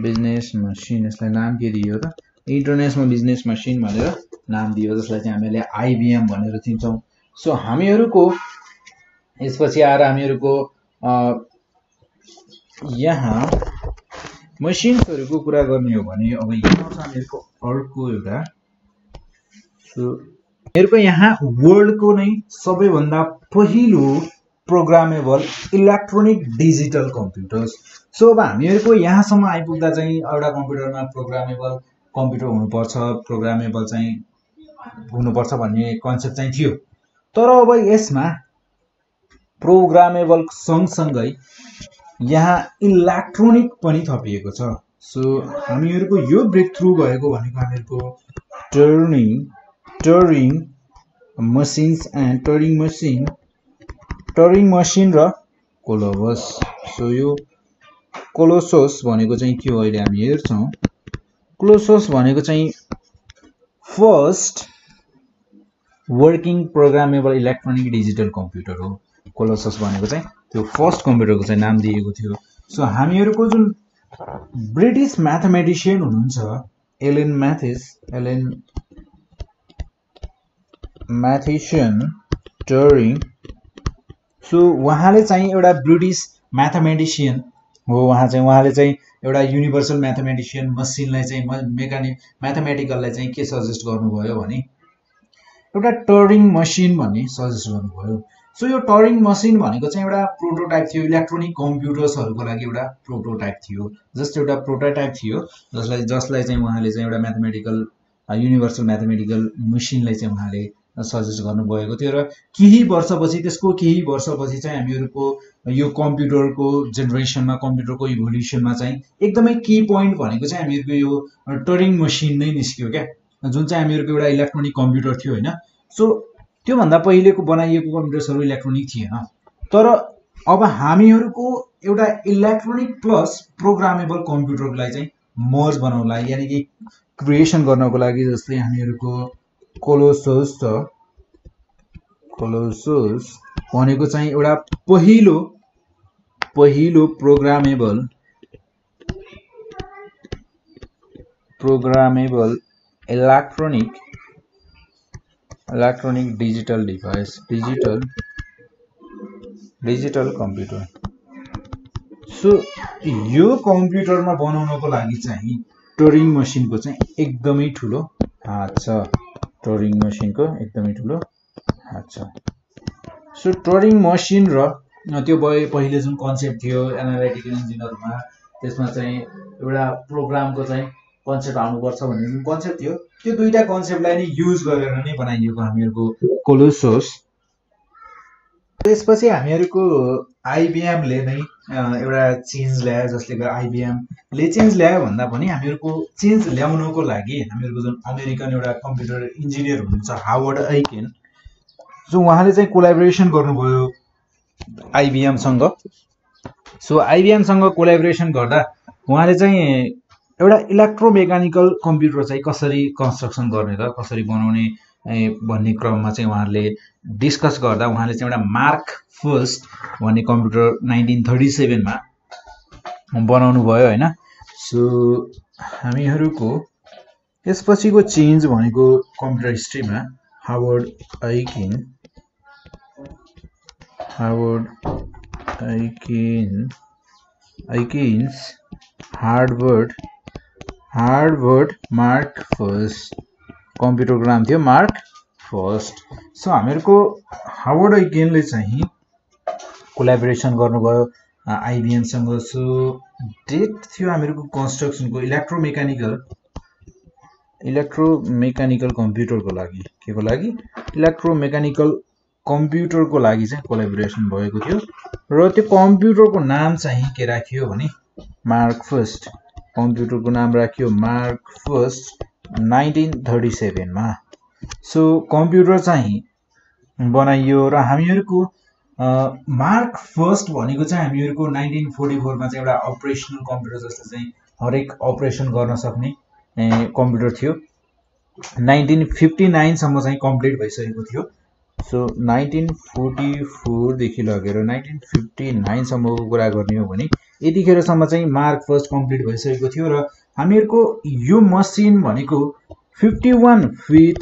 बिजनेस मसिन। यसलाई नाम के दियो त, इन्टरनेसनल बिजनेस मसिन भनेर नाम दियो, जसलाई चाहिँ हामीले आइबिएम भनेर चिन्छौँ। सो हामीहरूको यसपछि आएर हामीहरूको यहाँ मसिन्सहरूको कुरा गर्ने हो भने अब यहाँ आउँछ हामीहरूको अर्को एउटा। सो हामीहरूको यहाँ वर्ल्डको नै सबैभन्दा पहिलो programmable electronic digital computers. So अब हामीहरूको यहाँसम्म आइपुग्दा चाहिँ एउटा कम्प्युटरमा प्रोग्रामेबल चाहिँ हुनुपर्छ भन्ने कन्सेप्ट चाहिँ थियो। तर अब यसमा प्रोग्रामेबल सँगसँगै यहाँ इलेक्ट्रोनिक पनि थपिएको छ। सो हामीहरूको यो ब्रेक थ्रु भएको भनेको हामीहरूको machines and Turing machine र कोलोबस। सो यो कोलोसस भनेको चाहिँ के हो अहिले हामी हेर्छौं। कोलोसस भनेको चाहिँ first working programmable electronic digital computer हो। कोलोसस भनेको चाहिँ त्यो फर्स्ट कम्प्युटरको चाहिँ नाम दिएको थियो। सो हामीहरुको जुन ब्रिटिश म्याथमेटिशियन हुनुहुन्छ एलन म्याथेशियन टरिङ, सो उहाँले चाहिँ एउटा ब्रिटिश म्याथमेटिशियन हो। उहाँले चाहिँ एउटा युनिभर्सल म्याथमेटिशियन मसिनलाई चाहिँ म्याथमेटिकललाई चाहिँ के सजेस्ट गर्नुभयो भने एउटा टरिङ मसिन भन्ने सजेस्ट गर्नुभयो। सो यो टरिङ मसिन भनेको चाहिँ एउटा प्रोटोटाइप थियो, इलेक्ट्रोनिक कम्प्युटर्सहरुको लागि एउटा प्रोटोटाइप थियो, जस्ट एउटा प्रोटोटाइप थियो जसलाई चाहिँ उहाँले चाहिँ एउटा म्याथमेटिकल युनिभर्सल म्याथमेटिकल मसिनलाई चाहिँ उहाँले सजेस्ट गर्नुभएको थियो। र त्यसको केही वर्षपछि चाहिँ हामीहरुको यो कम्प्युटरको जेनेरेसनमा, कम्प्युटरको इभोल्युसनमा चाहिँ एकदमै की पोइन्ट भनेको चाहिँ हामीहरुको यो टरिङ मसिन नै निस्क्यो क्या, जुन चाहिँ हामीहरुको एउटा इलेक्ट्रोनिक कम्प्युटर थियो हैन। सो त्यो भन्दा पहिलेको बनाइएको कम्प्युटर्सहरु इलेक्ट्रोनिक थिएन, तर अब हामीहरुको एउटा इलेक्ट्रोनिक प्लस प्रोग्रामेबल कम्प्युटरलाई चाहिँ मर्ज बनाउनको लागि यानी कि क्रिएसन गर्नको लागि जस्तै हामीहरुको कोलोसस भनेको चाहिँ एउटा पहिलो programmable electronic digital device, digital computer. So यो कम्प्युटरमा बनाउनको लागि चाहिँ टरिङ मसिनको चाहिँ एकदमै ठुलो हात छ। टरिङ मसिनको एकदमै ठुलो हात छ। सो टरिङ मसिन र त्यो पहिले जुन कन्सेप्ट थियो एनालिटिकल इन्जिनहरुमा, त्यसमा चाहिँ एउटा प्रोग्रामको चाहिँ कन्सेप्ट आउनुपर्छ भन्ने जुन कन्सेप्ट थियो, त्यो दुईटा कन्सेप्टलाई नै युज गरेर नै बनाइएको हामीहरुको कोलोसस। त्यसपछि हामीहरुको आईबीएम ले नै एउटा चेन्ज ल्यायो, जसले गर्दा आईबीएम ले चेन्ज ल्यायो भन्दा पनि हामीहरुको चेन्ज ल्याउनको लागि हामीहरुको जुन अमेरिकन एउटा कम्प्युटर इन्जिनियर हुनुहुन्छ हावर्ड आइकेन, जो उहाँले चाहिँ कोल्याबोरेसन गर्नुभयो आईबीएम सँग। सो आईबीएम सँग कोल्याबोरेसन गर्दा उहाँले चाहिँ एउटा इलेक्ट्रोमेकानिकल कम्प्युटर चाहिँ कसरी कन्स्ट्रक्सन गर्ने र कसरी बनाउने भन्ने क्रममा चाहिँ उहाँले डिस्कस गर्दा उहाँले चाहिँ एउटा मार्क फर्स्ट भन्ने कम्प्युटर 1937 मा बनाउनु भयो हैन। सो हामीहरुको यसपछिको चेन्ज भनेको कम्प्युटर हिस्ट्रीमा हावर्ड आइकिन्स हार्वर्ड मार्क फर्स्ट कम्प्युटरको नाम थियो मार्क फर्स्ट। सो हामीहरुको हावर्ड आइकेनले चाहिँ कोल्याबोरेसन गर्नुभयो आईबीएम सँग। सो डेट थियो हामीहरुको कन्स्ट्रक्सनको इलेक्ट्रोमेकानिकल कम्प्युटरको लागि, केको लागि इलेक्ट्रोमेकानिकल कम्प्युटरको लागि चाहिँ कोल्याबोरेसन भएको थियो। र त्यो कम्प्युटरको नाम चाहिँ के राखियो भने मार्क फर्स्ट। कम्प्युटरको नाम राखियो मार्क फर्स्ट 1937 मा। सो कम्प्युटर चाहिँ बनाइयो र हामीहरुको मार्क फर्स्ट भनेको चाहिँ हामीहरुको 1944 मा चाहिँ एउटा अपरेशनल कम्प्युटर जस्तो चाहिँ हरेक अपरेसन गर्न सक्ने कम्प्युटर थियो। 1959 सम्म चाहिँ कम्प्लिट भइसकेको थियो। सो 1944 देखि लगेर 1959 सम्मको कुरा गर्ने हो भने यतिखेरसम्म चाहिँ मार्क फर्स्ट कम्प्लिट भइसकेको थियो। र हामीहरुको यो मसिन भनेको 51 फिट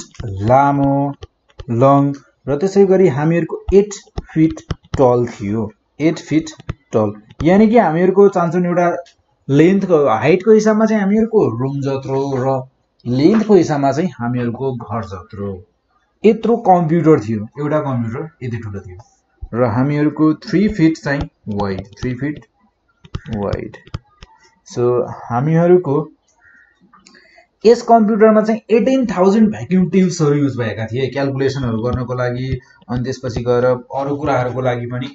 लामो लङ र त्यसै गरी हामीहरुको 8 फिट टल थियो। 8 फिट टल यानी कि हामीहरुको चाहन्छौं एउटा लेन्थको हाइटको हिसाबमा चाहिँ हामीहरुको रुम जत्रो र लेन्थको हिसाबमा चाहिँ हामीहरुको घर जत्रो यत्रो कम्प्युटर थियो। एउटा कम्प्युटर यति ठुलो थियो र हामीहरुको 3 फिट चाहिँ वाइड, 3 फिट वाइड। सो हामीहरुको यस कम्प्युटरमा चाहिँ 18,000 भ्याक्युम ट्युब्सहरु युज भएका थिए क्याल्कुलेसनहरु गर्नको लागि। अनि त्यसपछि गएर अरु कुराहरुको लागि पनि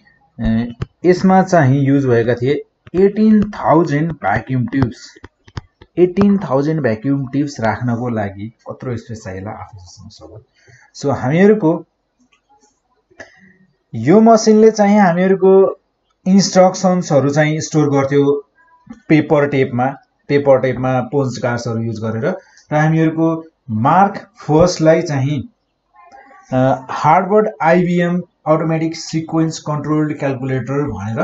यसमा चाहिँ युज भएका थिए 18,000 भ्याक्युम ट्युब्स। 18,000 भ्याक्युम ट्युब्स राख्नको लागि कत्रो स्पेस चाहिएला आफै सोच्न सक्नु। सो हामीहरुको यो मसिनले चाहिँ हामीहरुको इन्स्ट्रक्सन्सहरु चाहिँ स्टोर गर्थ्यो पेपर टेपमा पोस्ट कार्ड्सहरु युज गरेर र हामीहरुको मार्क फर्स्टलाई चाहिँ Harvard IBM automatic sequence controlled calculator भनेर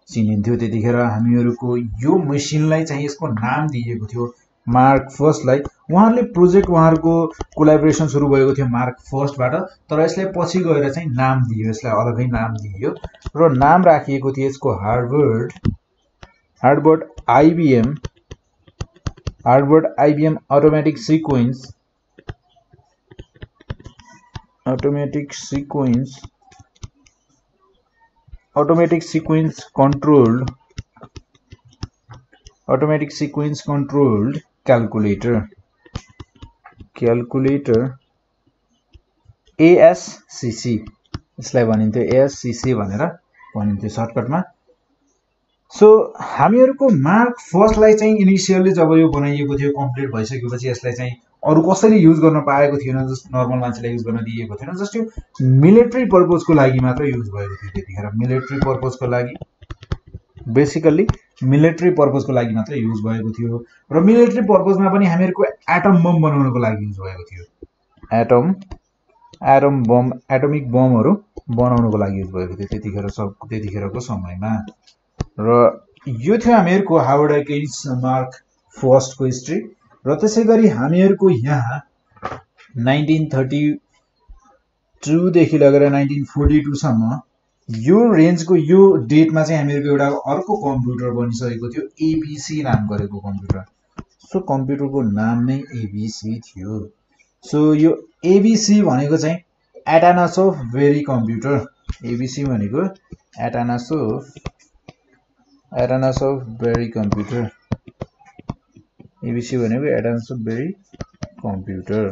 चिनिन्थ्यो। त्यतिखेर हामीहरुको यो मसिनलाई चाहिँ यसको नाम दिएको थियो मार्क फर्स्टलाई। उहाँहरुले प्रोजेक्ट उहाँहरुको कोलाबोरेसन सुरु भएको थियो मार्क फर्स्टबाट, तर यसलाई पछि गएर चाहिँ नाम दियो, यसलाई अलगै नाम दियो र नाम राखिएको थियो यसको Harvard IBM automatic sequence controlled calculator ASCC यसलाई भनिन्थ्यो, ASCC भनेर भनिन्थ्यो सर्टकटमा। सो हामीहरुको मार्क फर्स्टलाई चाहिँ इनिशियली जब यो बनाइएको थियो कम्प्लिट भइसकेपछि यसलाई चाहिँ अरु कसैले युज गर्न पाएको थिएन, जस्ट नर्मल मान्छेले युज गर्न दिएको थिएन, जस्ट यो मिलिटरी पर्पजको लागि मात्र युज भएको थियो। त्यतिखेर मिलिटरी पर्पजको लागि, बेसिकली मिलिटरी पर्पजको लागि मात्र युज भएको थियो र मिलिटरी पर्पजमा पनि हामीहरुको एटम बम बनाउनको लागि युज भएको थियो। एटोमिक बमहरु बनाउनको लागि युज भएको थियो त्यतिखेरको समयमा। र यो थियो हामीहरुको हार्वर्ड आईबीएम मार्क फर्स्टको हिस्ट्री। र त्यसैगरी हामीहरुको यहाँ 1932 देखि लगेर 1942 सम्म यो रेन्जको यो डेटमा चाहिँ हामीहरुको एउटा अर्को कम्प्युटर बनिसकेको थियो, एबीसी नाम गरेको कम्प्युटर। सो कम्प्युटरको नाम नै एबीसी थियो। सो यो एबीसी भनेको चाहिँ एटानासोफ बेरी कम्प्युटर। एबीसी भनेको एटानासोफ बेरी कम्प्युटर। एबीसी भनेको एटानासोफ बेरी कम्प्युटर।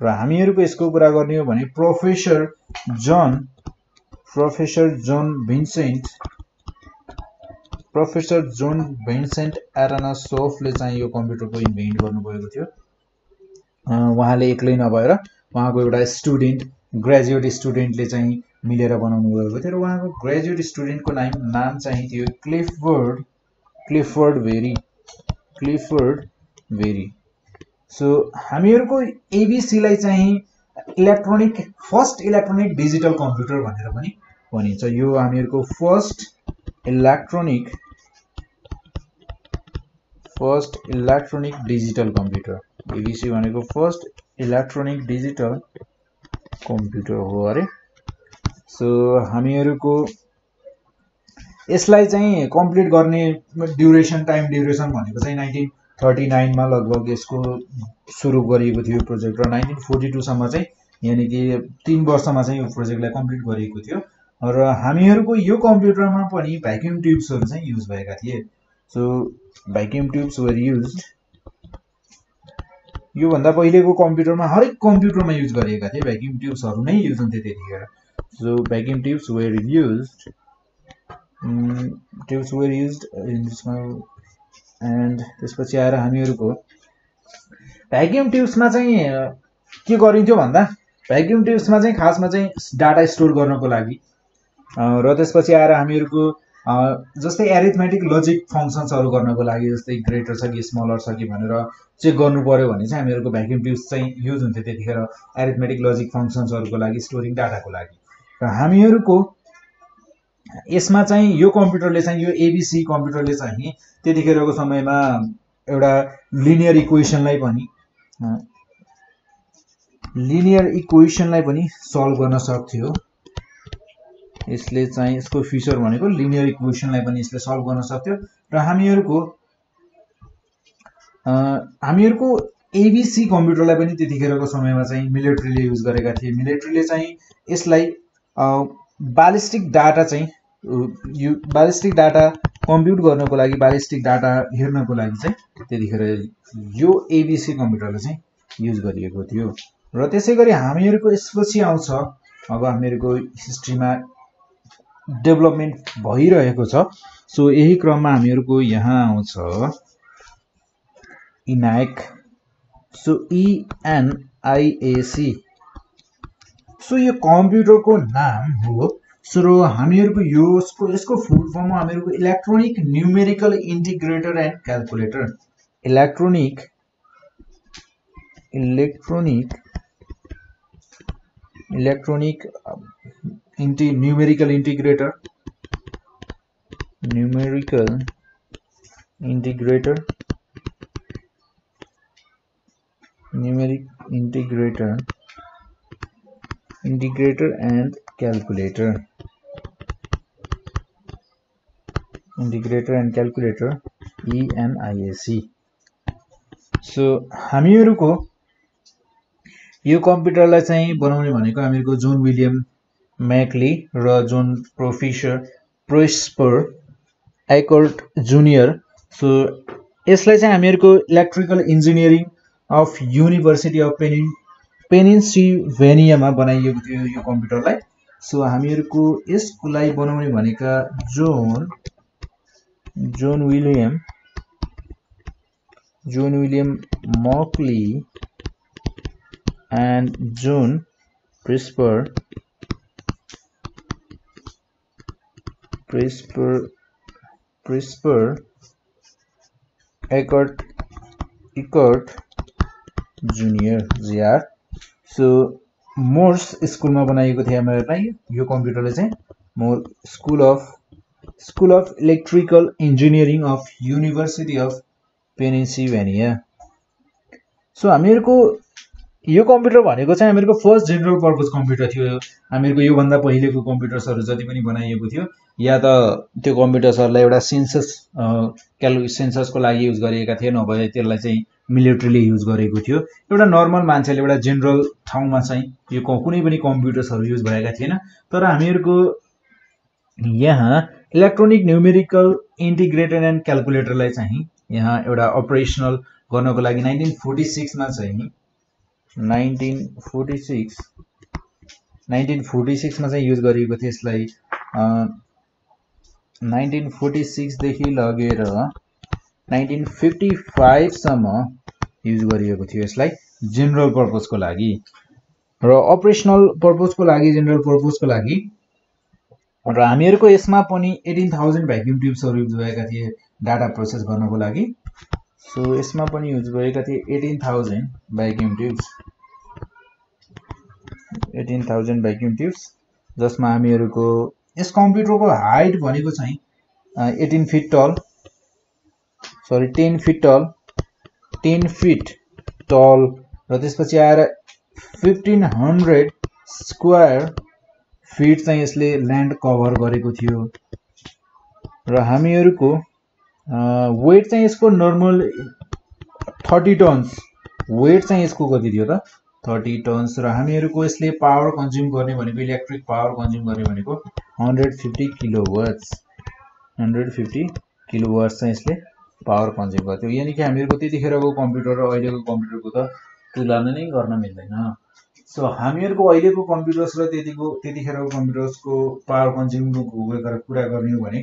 र हामीहरुको यसको कुरा गर्ने हो भने प्रोफेसर जोन भिन्सेन्ट एटानासोफले चाहिँ यो कम्प्युटरको इन्भेन्ट गर्नुभएको थियो। उहाँले एक्लै नभएर उहाँको एउटा स्टुडेन्ट, ग्रेजुएट स्टुडेन्टले चाहिँ मिलेर बनाउनु भएको थियो र उहाँको ग्रेजुएट स्टुडेन्टको नाम चाहिँ थियो क्लिफोर्ड भेरी। सो हामीहरुको एबीसी लाई चाहिँ फर्स्ट इलेक्ट्रोनिक डिजिटल कम्प्युटर भनेर पनि भनिन्छ। यो हामीहरुको first electronic digital computer, ABC भनेको फर्स्ट इलेक्ट्रोनिक डिजिटल कम्प्युटर हो अरे। सो हामीहरुको यसलाई चाहिँ कम्प्लिट गर्ने टाइम ड्युरेसन भनेको चाहिँ 1939 मा लगभग यसको सुरु गरिएको थियो प्रोजेक्ट र 1942 सम्म चाहिँ यानी कि 3 वर्षमा चाहिँ यो प्रोजेक्टलाई कम्प्लिट गरिएको थियो। र हामीहरुको यो कम्प्युटरमा पनि भ्याक्युम ट्युब्सहरु चाहिँ युज भएका थिए। सो भ्याक्युम ट्युब्स वर युज्ड, यो भन्दा पहिलेको कम्प्युटरमा हरेक कम्प्युटरमा युज गरिएका थिए भ्याक्युम ट्युब्सहरु नै युज हुन्थे त्यतिखेर। So vacuum tubes were used and त्यसपछि आएर हामीहरुको भ्याक्युम ट्युब्समा चाहिँ के गरिन्थ्यो भन्दा भ्याक्युम ट्युब्समा चाहिँ खासमा चाहिँ डाटा स्टोर गर्नको लागि र त्यसपछि आएर हामीहरुको जस्तै एरिथमेटिक लजिक फंक्सन्सहरु गर्नको लागि, जस्तै ग्रेटर छ कि स्मलर छ कि भनेर चेक गर्नु पर्यो भने चाहिँ हामीहरुको भ्याक्युम ट्युब्स चाहिँ युज हुन्थ्यो त्यतिखेर एरिथमेटिक लजिक फंक्सन्सहरुको लागि, स्टोरिङ डाटाको लागि। र हामीहरुको यसमा चाहिँ यो कम्प्युटरले चाहिँ यो एबीसी कम्प्युटरले चाहिँ त्यतिखेरको समयमा एउटा लिनियर इक्वेसनलाई पनि सल्भ गर्न सक्थ्यो। यसले चाहिँ यसको फिचर भनेको लिनियर इक्वेसनलाई पनि यसले सल्भ गर्न सक्थ्यो। र हामीहरुको एबीसी कम्प्युटरलाई पनि त्यतिखेरको समयमा चाहिँ मिलिटरीले युज गरेका थिए। मिलिटरीले चाहिँ यसलाई ब्यालिस्टिक डाटा कम्प्युट गर्नको लागि, ब्यालिस्टिक डाटा हेर्नको लागि चाहिँ त्यतिखेर यो एबीसी कम्प्युटरले चाहिँ युज गरिएको थियो। र त्यसैगरी हामीहरुको यसपछि आउँछ, अब हामीहरुको हिस्ट्रीमा डेभलपमेन्ट भइरहेको छ। सो यही क्रममा हामीहरुको यहाँ आउँछ इनाक। सो ENIAC सो यो कम्प्युटरको नाम हो। सो र हामीहरुको यसको फुल फर्म हो हामीहरुको electronic numerical integrator and calculator. Electronic numerical integrator and calculator ENIAC। So हामीहरुको यो कम्प्युटरलाई चाहिँ बनाउने भनेको हामीहरुको जोन विलियम मैकली र John Presper Eckert Junior. So यसलाई चाहिँ हामीहरुको electrical engineering of university of पेनिन्सिल्भेनियामा बनाइएको थियो यो कम्प्युटरलाई। सो हामीहरुको यसलाई बनाउने भनेका John William Mauchly and John Presper Eckert Junior JR। So Moore स्कूलमा बनाइएको थियो हामीहरुलाई यो कम्प्युटरले चाहिँ Moore school of electrical engineering of university of Pennsylvania. So हामीहरुको यो कम्प्युटर भनेको चाहिँ हामीहरुको फर्स्ट जनरल पर्पस कम्प्युटर थियो। हामीहरुको यो भन्दा पहिलेको कम्प्युटर्सहरु जति पनि बनाइएको थियो या त त्यो कम्प्युटर्सहरुलाई एउटा सेन्ससको लागि युज गरिएका थिए, नभए त्यसलाई चाहिँ मिलिटरीले युज गरेको थियो। एउटा नर्मल मान्छेले एउटा जनरल ठाउँमा चाहिँ यो कुनै पनि कम्प्युटर्सहरु युज भएका थिएन। तर हामीहरुको यहाँ इलेक्ट्रोनिक न्यूमेरिकल इंटीग्रेटर एंड क्याल्कुलेटरलाई चाहिँ यहाँ एउटा अपरेशनल गर्नको लागि 1946 मा चाहिँ 1946 मा चाहिँ युज गरिएको थियो। यसलाई 1946 देखि लगेर 1955 सम्म युज गरिएको थियो यसलाई जनरल पर्पसको लागि र अपरेशनल पर्पसको लागि, जनरल पर्पसको लागि। र हामीहरुको यसमा पनि 18000 भ्याक्युम ट्युब्सहरु युज भएका थिए डाटा प्रोसेस गर्नको लागि। सो यसमा पनि युज भएका थिए 18000 भ्याक्युम ट्युब्स जसमा हामीहरुको यस कम्प्युटरको हाइट भनेको चाहिँ 10 फिट टल र त्यसपछि आएर 1500 स्क्वायर फिट चाहिँ यसले ल्यान्ड कभर गरेको थियो। र हामीहरुको वेट चाहिँ यसको नर्मल 30 टन्स वेट चाहिँ यसको कति थियो त 30 टन्स। र हामीहरुको यसले पावर कन्ज्युम गर्ने भनेको इलेक्ट्रिक पावर कन्ज्युम गर्ने भनेको 150 किलोवाट्स चाहिँ यसले पावर कन्ज्युम गर्थ्यो। यानी कि हामीहरुको त्यतिखेरको कम्प्युटर र अहिलेको कम्प्युटरको त तुलना नै गर्न मिल्दैन। सो हामीहरुको अहिलेको कम्प्युटर्स र त्यतिखेरको कम्प्युटर्सको पावर कन्ज्युमको कुरा गर्ने हो भने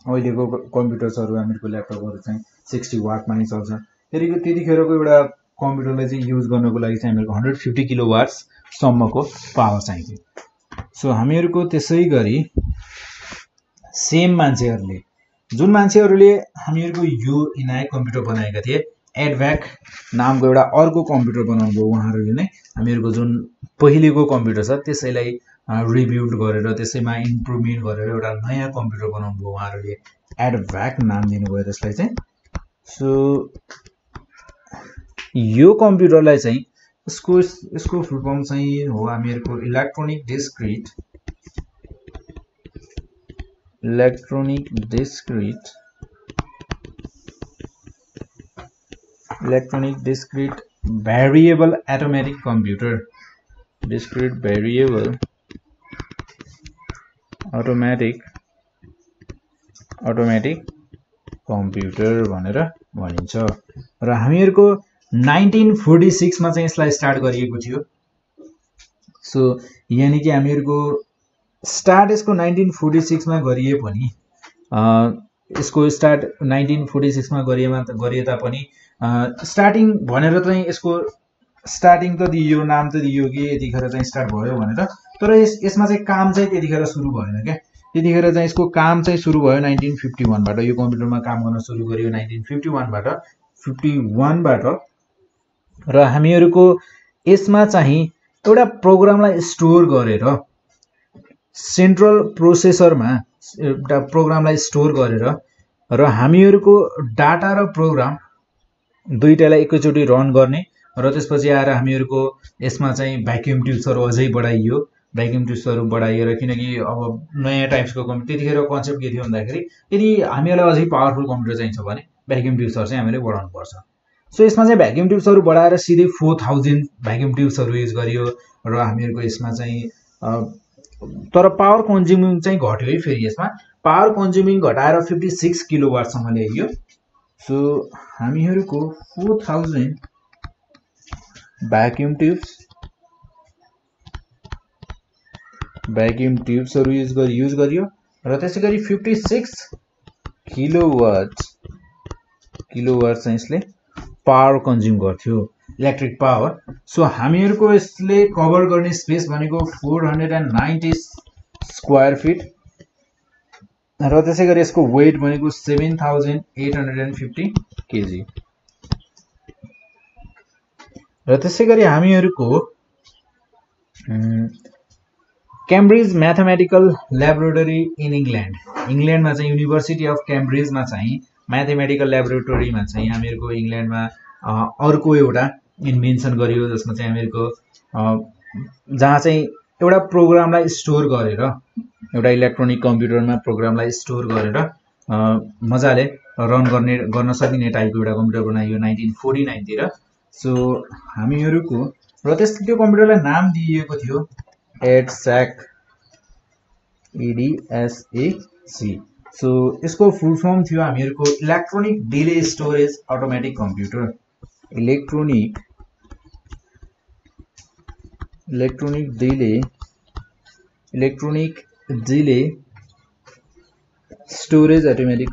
अहिलेको कम्प्युटर्सहरु हामीहरुको ल्यापटपहरु चाहिँ 60 वाटमा नै चल्छ। त्यतिखेरको एउटा कम्प्युटरलाई चाहिँ युज गर्नको लागि चाहिँ हामीहरुको 150 किलोवाट्स सम्मको पावर चाहिन्छ। सो हामीहरुको त्यसैगरी सेम मान्छेहरुले हामीहरुको यो इनायक कम्प्युटर बनाएका थिए, एडभ्याक नामको एउटा अर्को कम्प्युटर बनाउनु भयो उहाँहरुले नै। हामीहरुको जुन पहिलेको कम्प्युटर छ त्यसैलाई रिबिल्ड गरेर त्यसैमा इम्प्रुभमेन्ट गरेर एउटा नयाँ कम्प्युटर बनाउनु भयो उहाँहरुले, एडभ्याक नाम दिनुभयो त्यसलाई चाहिँ। सो यो कम्प्युटरलाई चाहिँ यसको फुल फर्म चाहिँ हो हामीहरुको electronic discrete variable automatic computer भनेर भनिन्छ। र हामीहरुको 1946 मा चाहिँ यसलाई स्टार्ट गरिएको थियो। सो यानी कि हामीहरुको स्टार्ट यसको 1946 मा गरिए पनि यसको स्टार्ट 1946 मा गरिए तापनि स्टार्टिङ भनेर चाहिँ यसको स्टार्टिङ त दियो, नाम त दियो कि यतिखेर चाहिँ स्टार्ट भयो भनेर, तर यसमा चाहिँ काम चाहिँ त्यतिखेर सुरु भएन क्या। त्यतिखेर चाहिँ यसको काम चाहिँ सुरु भयो 1951 बाट। यो कम्प्युटरमा काम गर्न सुरु गर्यो 1951 बाट। र हामीहरूको यसमा चाहिँ एउटा प्रोग्रामलाई स्टोर गरेर सेन्ट्रल प्रोसेसरमा एउटा प्रोग्रामलाई स्टोर गरेर र हामीहरूको डाटा र प्रोग्राम दुईटालाई एकैचोटि रन गर्ने, र त्यसपछि आएर हामीहरूको यसमा चाहिँ भ्याक्युम ट्युब्सहरू अझै बढाइयो। भ्याक्युम ट्युब्सहरू बढाइएर, किनकि अब नयाँ टाइप्सको कम्प्युटर, त्यतिखेर कन्सेप्ट के थियो भन्दाखेरि यदि हामीलाई अझै पावरफुल कम्प्युटर चाहिन्छ भने भ्याक्युम ट्युब्सहरू चाहिँ हामीले बढाउनु पर्छ। सो यसमा चाहिँ भ्याक्युम ट्युब्सहरू बढाएर सिधै 4000 भ्याक्युम ट्युब्सहरू युज गरियो। र हामीहरूको यसमा चाहिँ तर पावर कन्ज्युमिङ चाहिँ घट्यो है। फेरि यसमा पावर कन्ज्युमिङ घटाएर 56 किलोवाटसम्म ल्याइयो। सो हामीहरूको 4000 भ्याक्युम ट्युब्सहरू युज गरियो। र त्यसै गरी 56 किलोवाट चाहिँ यसले पावर कन्ज्युम गर्थ्यो, इलेक्ट्रिक पावर। सो हामीहरूको यसले कभर गर्ने स्पेस भनेको 490 स्क्वायर फिट, र त्यसै गरी यसको वेट भनेको 7850 केजी। र त्यसै गरी हामीहरूको क्याम्ब्रिज म्याथमेटिकल ल्याबोरेटरी इन इङ्ल्यान्डमा चाहिँ युनिभर्सिटी अफ क्याम्ब्रिजमा चाहिँ म्याथमेटिकल ल्याबोरेटरीमा चाहिँ हामीहरूको इङ्ल्यान्डमा अर्को एउटा इन्भेन्सन गरियो, जसमा चाहिँ हामीहरूको जहाँ चाहिँ एउटा प्रोग्रामलाई स्टोर गरेर, एउटा इलेक्ट्रोनिक कम्प्युटरमा प्रोग्रामलाई स्टोर गरेर मजाले रन गर्न सकिने टाइपको एउटा कम्प्युटर बनाइयो 1949 तिर। सो हामीहरूको र त्यो कम्प्युटरलाई नाम दिइएको थियो EDSAC। सो यसको फुल फर्म थियो हामीहरूको electronic delay storage automatic computer. Electronic delay storage automatic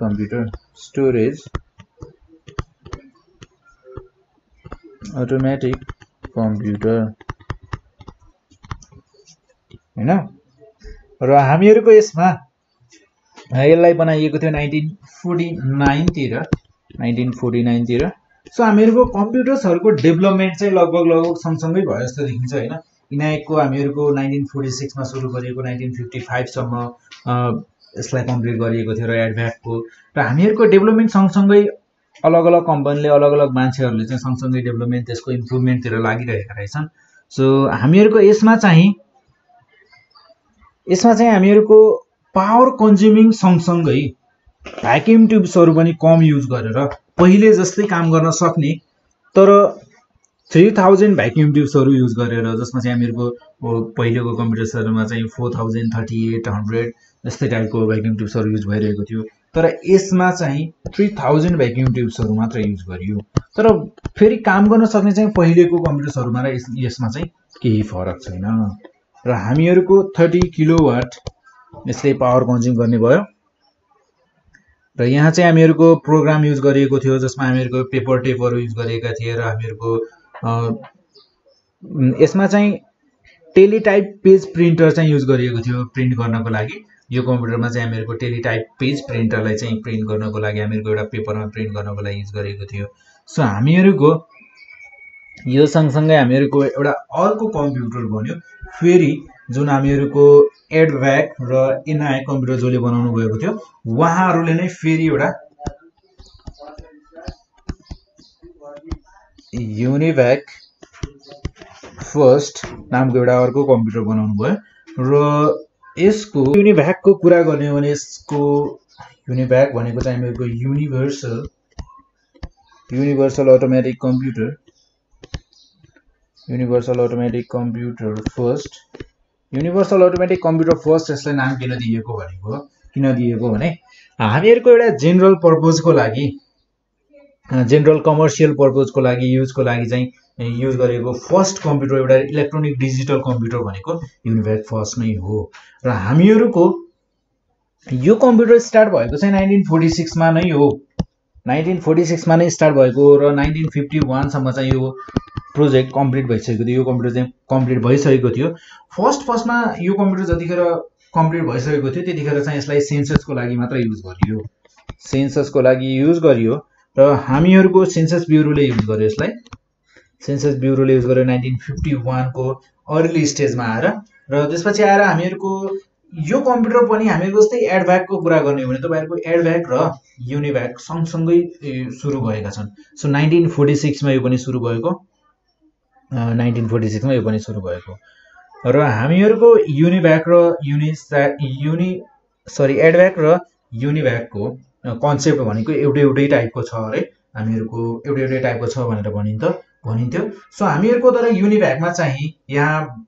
computer, हैन। र हामीहरूको यसमा यसलाई बनाइएको थियो 1949 तिर। सो हामीहरूको कम्प्युटर्सहरूको डेभलपमेन्ट चाहिँ लगभग सँगसँगै भयो जस्तो देखिन्छ हैन। इनायकको हामीहरूको 1946 मा सुरु गरिएको 1955 सम्म यसलाई कम्प्लिट गरिएको थियो, र एडभ्याकको र हामीहरूको डेभलपमेन्ट सँगसँगै अलग अलग कम्पनीले, अलग अलग मान्छेहरूले चाहिँ सँगसँगै डेभलपमेन्ट, त्यसको इम्प्रुभमेन्टतिर लागिरहेका रहेछन्। सो हामीहरूको यसमा चाहिँ हामीहरूको पावर कन्ज्युमिङ सँगसँगै भ्याक्युम ट्युब्सहरू पनि कम युज गरेर पहिले जस्तै काम गर्न सक्ने, तर 3000 भ्याक्युम ट्युब्सहरू युज गरेर, जसमा चाहिँ हामीहरूको पहिलेको कम्प्युटर्सहरूमा चाहिँ 4000, 3800 जस्तै टाइपको भ्याक्युम ट्युब्सहरू युज भइरहेको थियो। तर यसमा चाहिँ 3000 भ्याक्युम ट्युब्सहरू मात्र युज गरियो। तर फेरि काम गर्न सक्ने चाहिँ पहिलेको कम्प्युटर्सहरूमा र यसमा चाहिँ केही फरक छैन। र हामीहरूको 30 किलोवाट यसले पावर कन्ज्युम गर्ने भयो। र यहाँ चाहिँ हामीहरूको प्रोग्राम युज गरिएको थियो, जसमा हामीहरूको पेपर टेपहरू युज गरेका थिए। र हामीहरूको यसमा चाहिँ टेलिटाइप पेज प्रिन्टर चाहिँ युज गरिएको थियो प्रिन्ट गर्नको लागि। यो कम्प्युटरमा चाहिँ हामीहरूको टेलिटाइप पेज प्रिन्टरलाई चाहिँ प्रिन्ट गर्नको लागि, हामीहरूको एउटा पेपरमा प्रिन्ट गर्नको लागि युज गरिएको थियो। सो हामीहरूको यो सँगसँगै हामीहरूको एउटा अर्को कम्प्युटर बन्यो फेरि, जुन हामीहरूको एडभ्याक र इनायक कम्प्युटर जसले बनाउनु भएको थियो, उहाँहरूले नै फेरि एउटा युनिभ्याक फर्स्ट नामको एउटा अर्को कम्प्युटर बनाउनु भयो। र यसको युनिभ्याकको कुरा गर्ने हो भने यसको युनिभ्याक भनेको चाहिँ हामीहरूको युनिभर्सल अटोमेटिक कम्प्युटर फर्स्ट यसलाई नाम किन दिएको भने हामीहरूको एउटा जेनरल पर्पजको लागि, जेनरल कमर्सियल पर्पजको लागि, युजको लागि चाहिँ युज गरेको फर्स्ट कम्प्युटर, एउटा इलेक्ट्रोनिक डिजिटल कम्प्युटर भनेको युनिभ्याक फर्स्ट नै हो। र हामीहरूको यो कम्प्युटर स्टार्ट भएको चाहिँ 1946 मा नै हो। 1946 मा नै स्टार्ट भएको र 1951 सम्म चाहिँ यो प्रोजेक्ट कम्प्लिट भइसकेको थियो। यो कम्प्युटर चाहिँ कम्प्लिट भइसकेको थियो। फर्स्टमा यो कम्प्युटर जतिखेर कम्प्लिट भइसकेको थियो त्यतिखेर चाहिँ यसलाई सेन्ससको लागि मात्र युज गरियो। सेन्ससको लागि युज गरियो र हामीहरूको सेन्सस ब्युरोले युज गर्यो यसलाई। सेन्सस ब्युरोले युज गर्यो 1951 को अर्ली स्टेजमा आएर। र त्यसपछि आएर हामीहरूको यो कम्प्युटर पनि हामीहरूको जस्तै एडभ्याकको कुरा गर्ने हो भने तपाईहरुको एडभ्याक र युनिभ्याक सँगसँगै सुरु भएका छन्। सो 1946 मा यो पनि सुरु भएको। 1946 मा यो पनि सुरु भएको र हामीहरूको युनिभ्याक र एडभ्याक र युनिभ्याकको कन्सेप्ट भनेको एउटै टाइपको छ अरे। हामीहरूको एउटै टाइपको छ भनेर भनिन्थ्यो। सो हामीहरूको तर युनिभ्याकमा चाहिँ यहाँ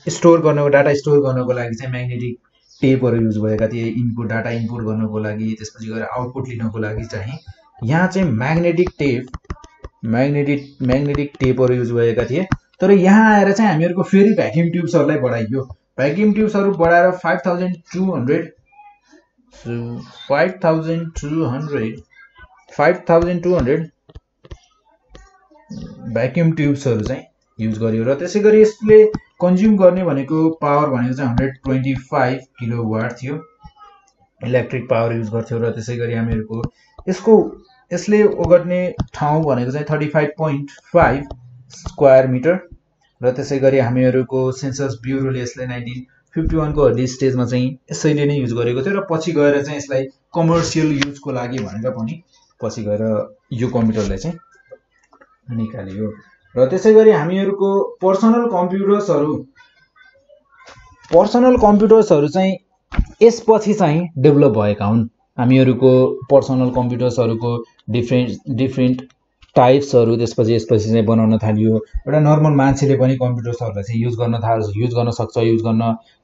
स्टोर गर्नको डाटा स्टोर गर्नको लागि चाहिँ म्याग्नेटिक टेपहरू युज भएका थिए। इनपुट डाटा इनपुट गर्नको लागि, त्यसपछि गएर आउटपुट लिनको लागि चाहिँ यहाँ चाहिँ म्याग्नेटिक टेपहरू युज भएका थिए। तर यहाँ आएर चाहिँ हामीहरूको फेरि भ्याक्युम ट्युब्सहरूलाई बढाइयो। भ्याक्युम ट्युब्सहरू बढाएर 5200 भ्याक्युम ट्युब्सहरू चाहिँ युज गरियो र त्यसै गरी यसले कन्ज्युम गर्ने भनेको पावर भनेको चाहिँ 125 किलोवाट थियो। इलेक्ट्रिक पावर युज गर्थ्यो र त्यसै गरी हामीहरूको यसले ओगट्ने ठाउँ भनेको चाहिँ 35.5 स्क्वायर मिटर र त्यसै गरी हामीहरूको सेन्सस ब्युरोले यसलाई 1951 को अर्ली स्टेजमा चाहिँ यसैले नै युज गरेको थियो र पछि गएर चाहिँ यसलाई कमर्सियल युजको लागि भनेर पनि पछि गएर यो कम्प्युटरलाई चाहिँ निकालियो। र त्यसै गरी हामीहरूको पर्सनल कम्प्युटर्सहरू चाहिँ यसपछि चाहिँ डेभलप भएका हुन्। हामीहरूको पर्सनल कम्प्युटर्सहरूको डिफ्रेन्ट टाइप्सहरू त्यसपछि चाहिँ बनाउन थालियो। एउटा नर्मल मान्छेले पनि कम्प्युटर्सहरूलाई चाहिँ युज गर्न सक्छ,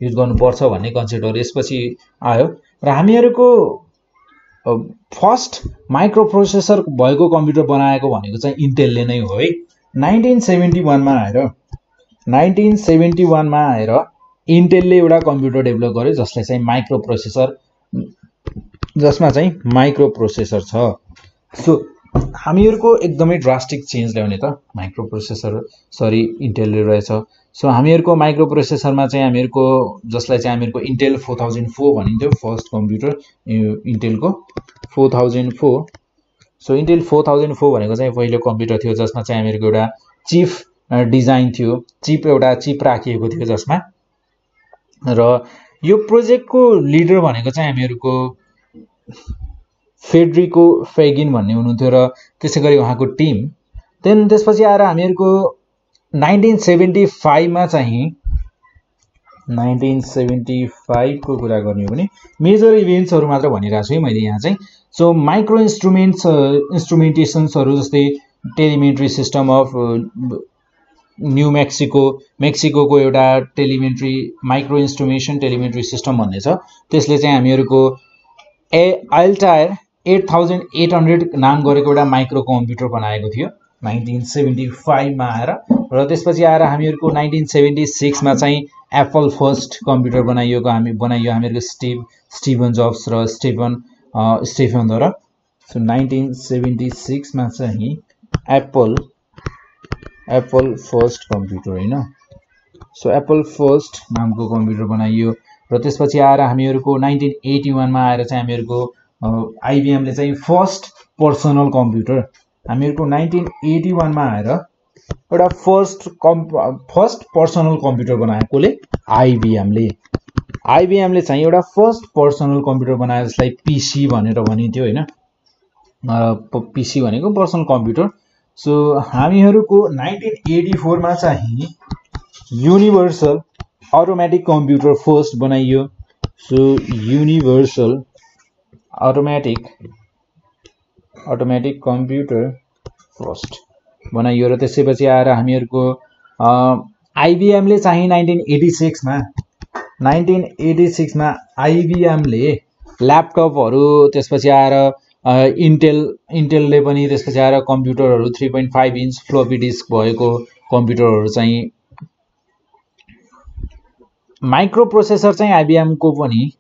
युज गर्नुपर्छ भन्ने कन्सेप्टहरू यसपछि आयो। र हामीहरूको फर्स्ट माइक्रो प्रोसेसर भएको कम्प्युटर बनाएको भनेको चाहिँ इन्टेलले नै हो है। 1971 मा आएर इन्टेलले एउटा कम्प्युटर डेभलप गर्यो जसलाई चाहिँ जसमा चाहिँ माइक्रो प्रोसेसर छ। सो हामीहरूको एकदमै ड्रास्टिक चेन्ज ल्याउने त इन्टेलले रहेछ। सो हामीहरूको माइक्रो प्रोसेसरमा चाहिँ हामीहरूको जसलाई चाहिँ हामीहरूको इन्टेल 4004 भनिन्थ्यो फर्स्ट कम्प्युटर इन्टेलको 4004। सो इन्टेल 4004 भनेको चाहिँ पहिलो कम्प्युटर थियो जसमा चाहिँ हामीहरूको एउटा चिप डिजाइन थियो, एउटा चिप राखिएको थियो जसमा। र यो प्रोजेक्टको लिडर भनेको चाहिँ हामीहरूको फेडरिको फेगिन भन्ने हुनुहुन्थ्यो र त्यसै गरी उहाँको टिम। त्यसपछि आएर हामीहरूको 1975 मा चाहिँ 1975 को कुरा गर्ने हो भने मेजर इभेन्ट्सहरू मात्र भनिरहेको छु है मैले यहाँ चाहिँ। सो माइक्रो इन्स्ट्रुमेन्टेसन्सहरू जस्तै telemetry system of new Mexico एउटा माइक्रो इन्स्ट्रुमेसन टेलिमेट्री सिस्टम भन्ने छ। त्यसले चाहिँ हामीहरूको अल्टायर 8800 नाम गरेको एउटा माइक्रो कम्प्युटर बनाएको थियो 1975 मा आएर। र त्यसपछि आएर हामीहरूको 1976 मा चाहिँ एप्पल फर्स्ट कम्प्युटर बनाइयो हामीहरूको स्टिभन जब्स र स्टेफनद्वारा। सो 1976 मा चाहिँ एप्पल फर्स्ट कम्प्युटर होइन। सो एप्पल फर्स्ट नामको कम्प्युटर बनाइयो र त्यसपछि आएर हामीहरूको 1981 मा आएर चाहिँ हामीहरूको आइबिएमले चाहिँ फर्स्ट पर्सनल कम्प्युटर हामीहरूको 1981 मा आएर एउटा फर्स्ट पर्सनल कम्प्युटर बनाएकोले आइबिएमले चाहिँ एउटा फर्स्ट पर्सनल कम्प्युटर बनायो जसलाई पीसी भनेर भनिन्थ्यो होइन। पीसी भनेको पर्सनल कम्प्युटर। सो हामीहरूको 1984 मा चाहिँ युनिभर्सल अटोमेटिक कम्प्युटर फर्स्ट बनाइयो। So universal automatic computer first बनाइयो र त्यसैपछि आएर हामीहरूको आइबिएमले चाहिँ 1986 मा आइबिएमले ल्यापटपहरू त्यसपछि आएर इन्टेलले पनि त्यसपछि आएर कम्प्युटरहरू 3.5 इन्च फ्लोपी डिस्क भएको कम्प्युटरहरू चाहिँ माइक्रो प्रोसेसर चाहिँ आइबिएमको पनि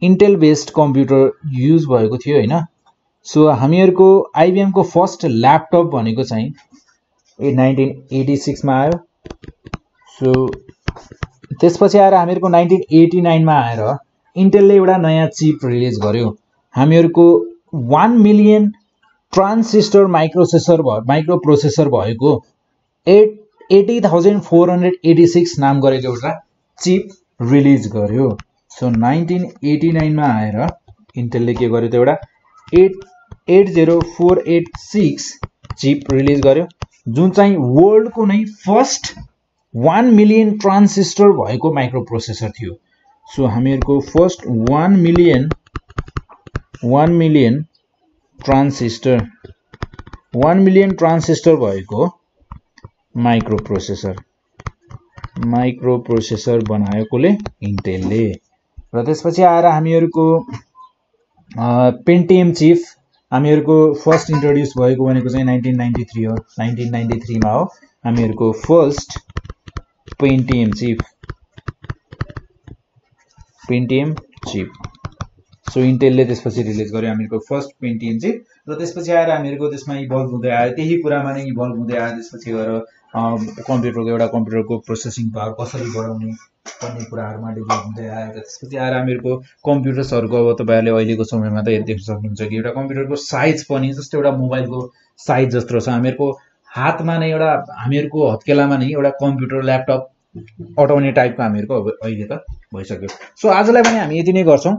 इन्टेल बेस्ड कम्प्युटर युज भएको थियो होइन। सो हामीहरुको IBM को फर्स्ट ल्यापटप भनेको चाहिँ 1986 मा आयो। सो त्यसपछि आएर हामीहरुको 1989 मा आएर इन्टेलले एउटा नयाँ चिप रिलिज गर्यो। हामीहरुको 1 मिलियन ट्रान्जिस्टर माइक्रो प्रोसेसर भएको 80486 नाम गरेको एउटा चिप रिलिज गर्यो। सो 1989 मा आएर इन्टेलले के गर्यो त एउटा 80486 चिप रिलिज गर्यो, जुन चाहिँ वर्ल्डको नै फर्स्ट 1 मिलियन ट्रान्जिस्टर भएको माइक्रो प्रोसेसर थियो। सो हामीहरुको फर्स्ट 1 मिलियन ट्रान्जिस्टर भएको माइक्रो प्रोसेसर बनाएकोले इन्टेलले। र त्यसपछि आएर हामीहरुको पेन्टियम चिप हामीहरुको फर्स्ट इन्ट्रोड्युस भएको भनेको चाहिँ 1993 हो। 1993 मा हो हामीहरुको फर्स्ट पेन्टियम चिप। सो इन्टेलले त्यसपछि रिलिज गर्यो हामीहरुको फर्स्ट पेन्टियम चिप। र त्यसपछि आएर हामीहरुको त्यसमा इभल्भ हुँदै आयो, त्यही कुरामा नै इभल्भ हुँदै आयो। त्यसपछि गएर कम्प्युटरको प्रोसेसिङ पावर कसरी बढाउने भन्ने कुराहरुमा डेभलप हुँदै आयो। त्यसपछि आएर हामीहरुको कम्प्युटर्सहरुको अब तपाईहरुले अहिलेको समयमा त देख्न सक्नुहुन्छ कि एउटा कम्प्युटरको साइज पनि जस्तो एउटा मोबाइलको साइज जस्तो छ। हामीहरुको हातमा नै एउटा हामीहरुको हत्केलामा नै एउटा कम्प्युटर ल्यापटप अटाउने टाइपको हामीहरुको अब अहिले त भइसक्यो। सो आजलाई पनि हामी यति नै गर्छौं।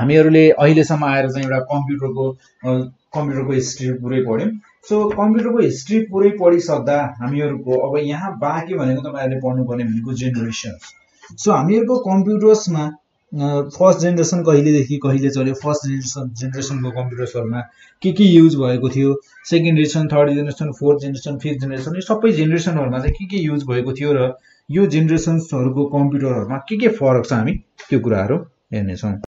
हामीहरुले अहिलेसम्म आएर चाहिँ एउटा कम्प्युटरको हिस्ट्री पुरै पढ्यौं। सो कम्प्युटरको हिस्ट्री पुरै पढिसक्दा हामीहरुको अब यहाँ बाँकी भनेको तपाईहरुले पढ्नुपर्ने भनेको जेनेरेसन। सो हामीहरुको कम्प्युटर्समा फर्स्ट जेनेरेसन कहिलेदेखि कहिले चल्यो, फर्स्ट जेनेरेसनको कम्प्युटर्सहरुमा के युज भएको थियो, second generation, third generation, fourth generation, fifth generation, यो सबै जेनेरेसनहरुमा चाहिँ के युज भएको थियो र यो जेनेरेसन्सहरुको कम्प्युटरहरुमा के फरक छ हामी त्यो कुराहरु हेर्नेछौं।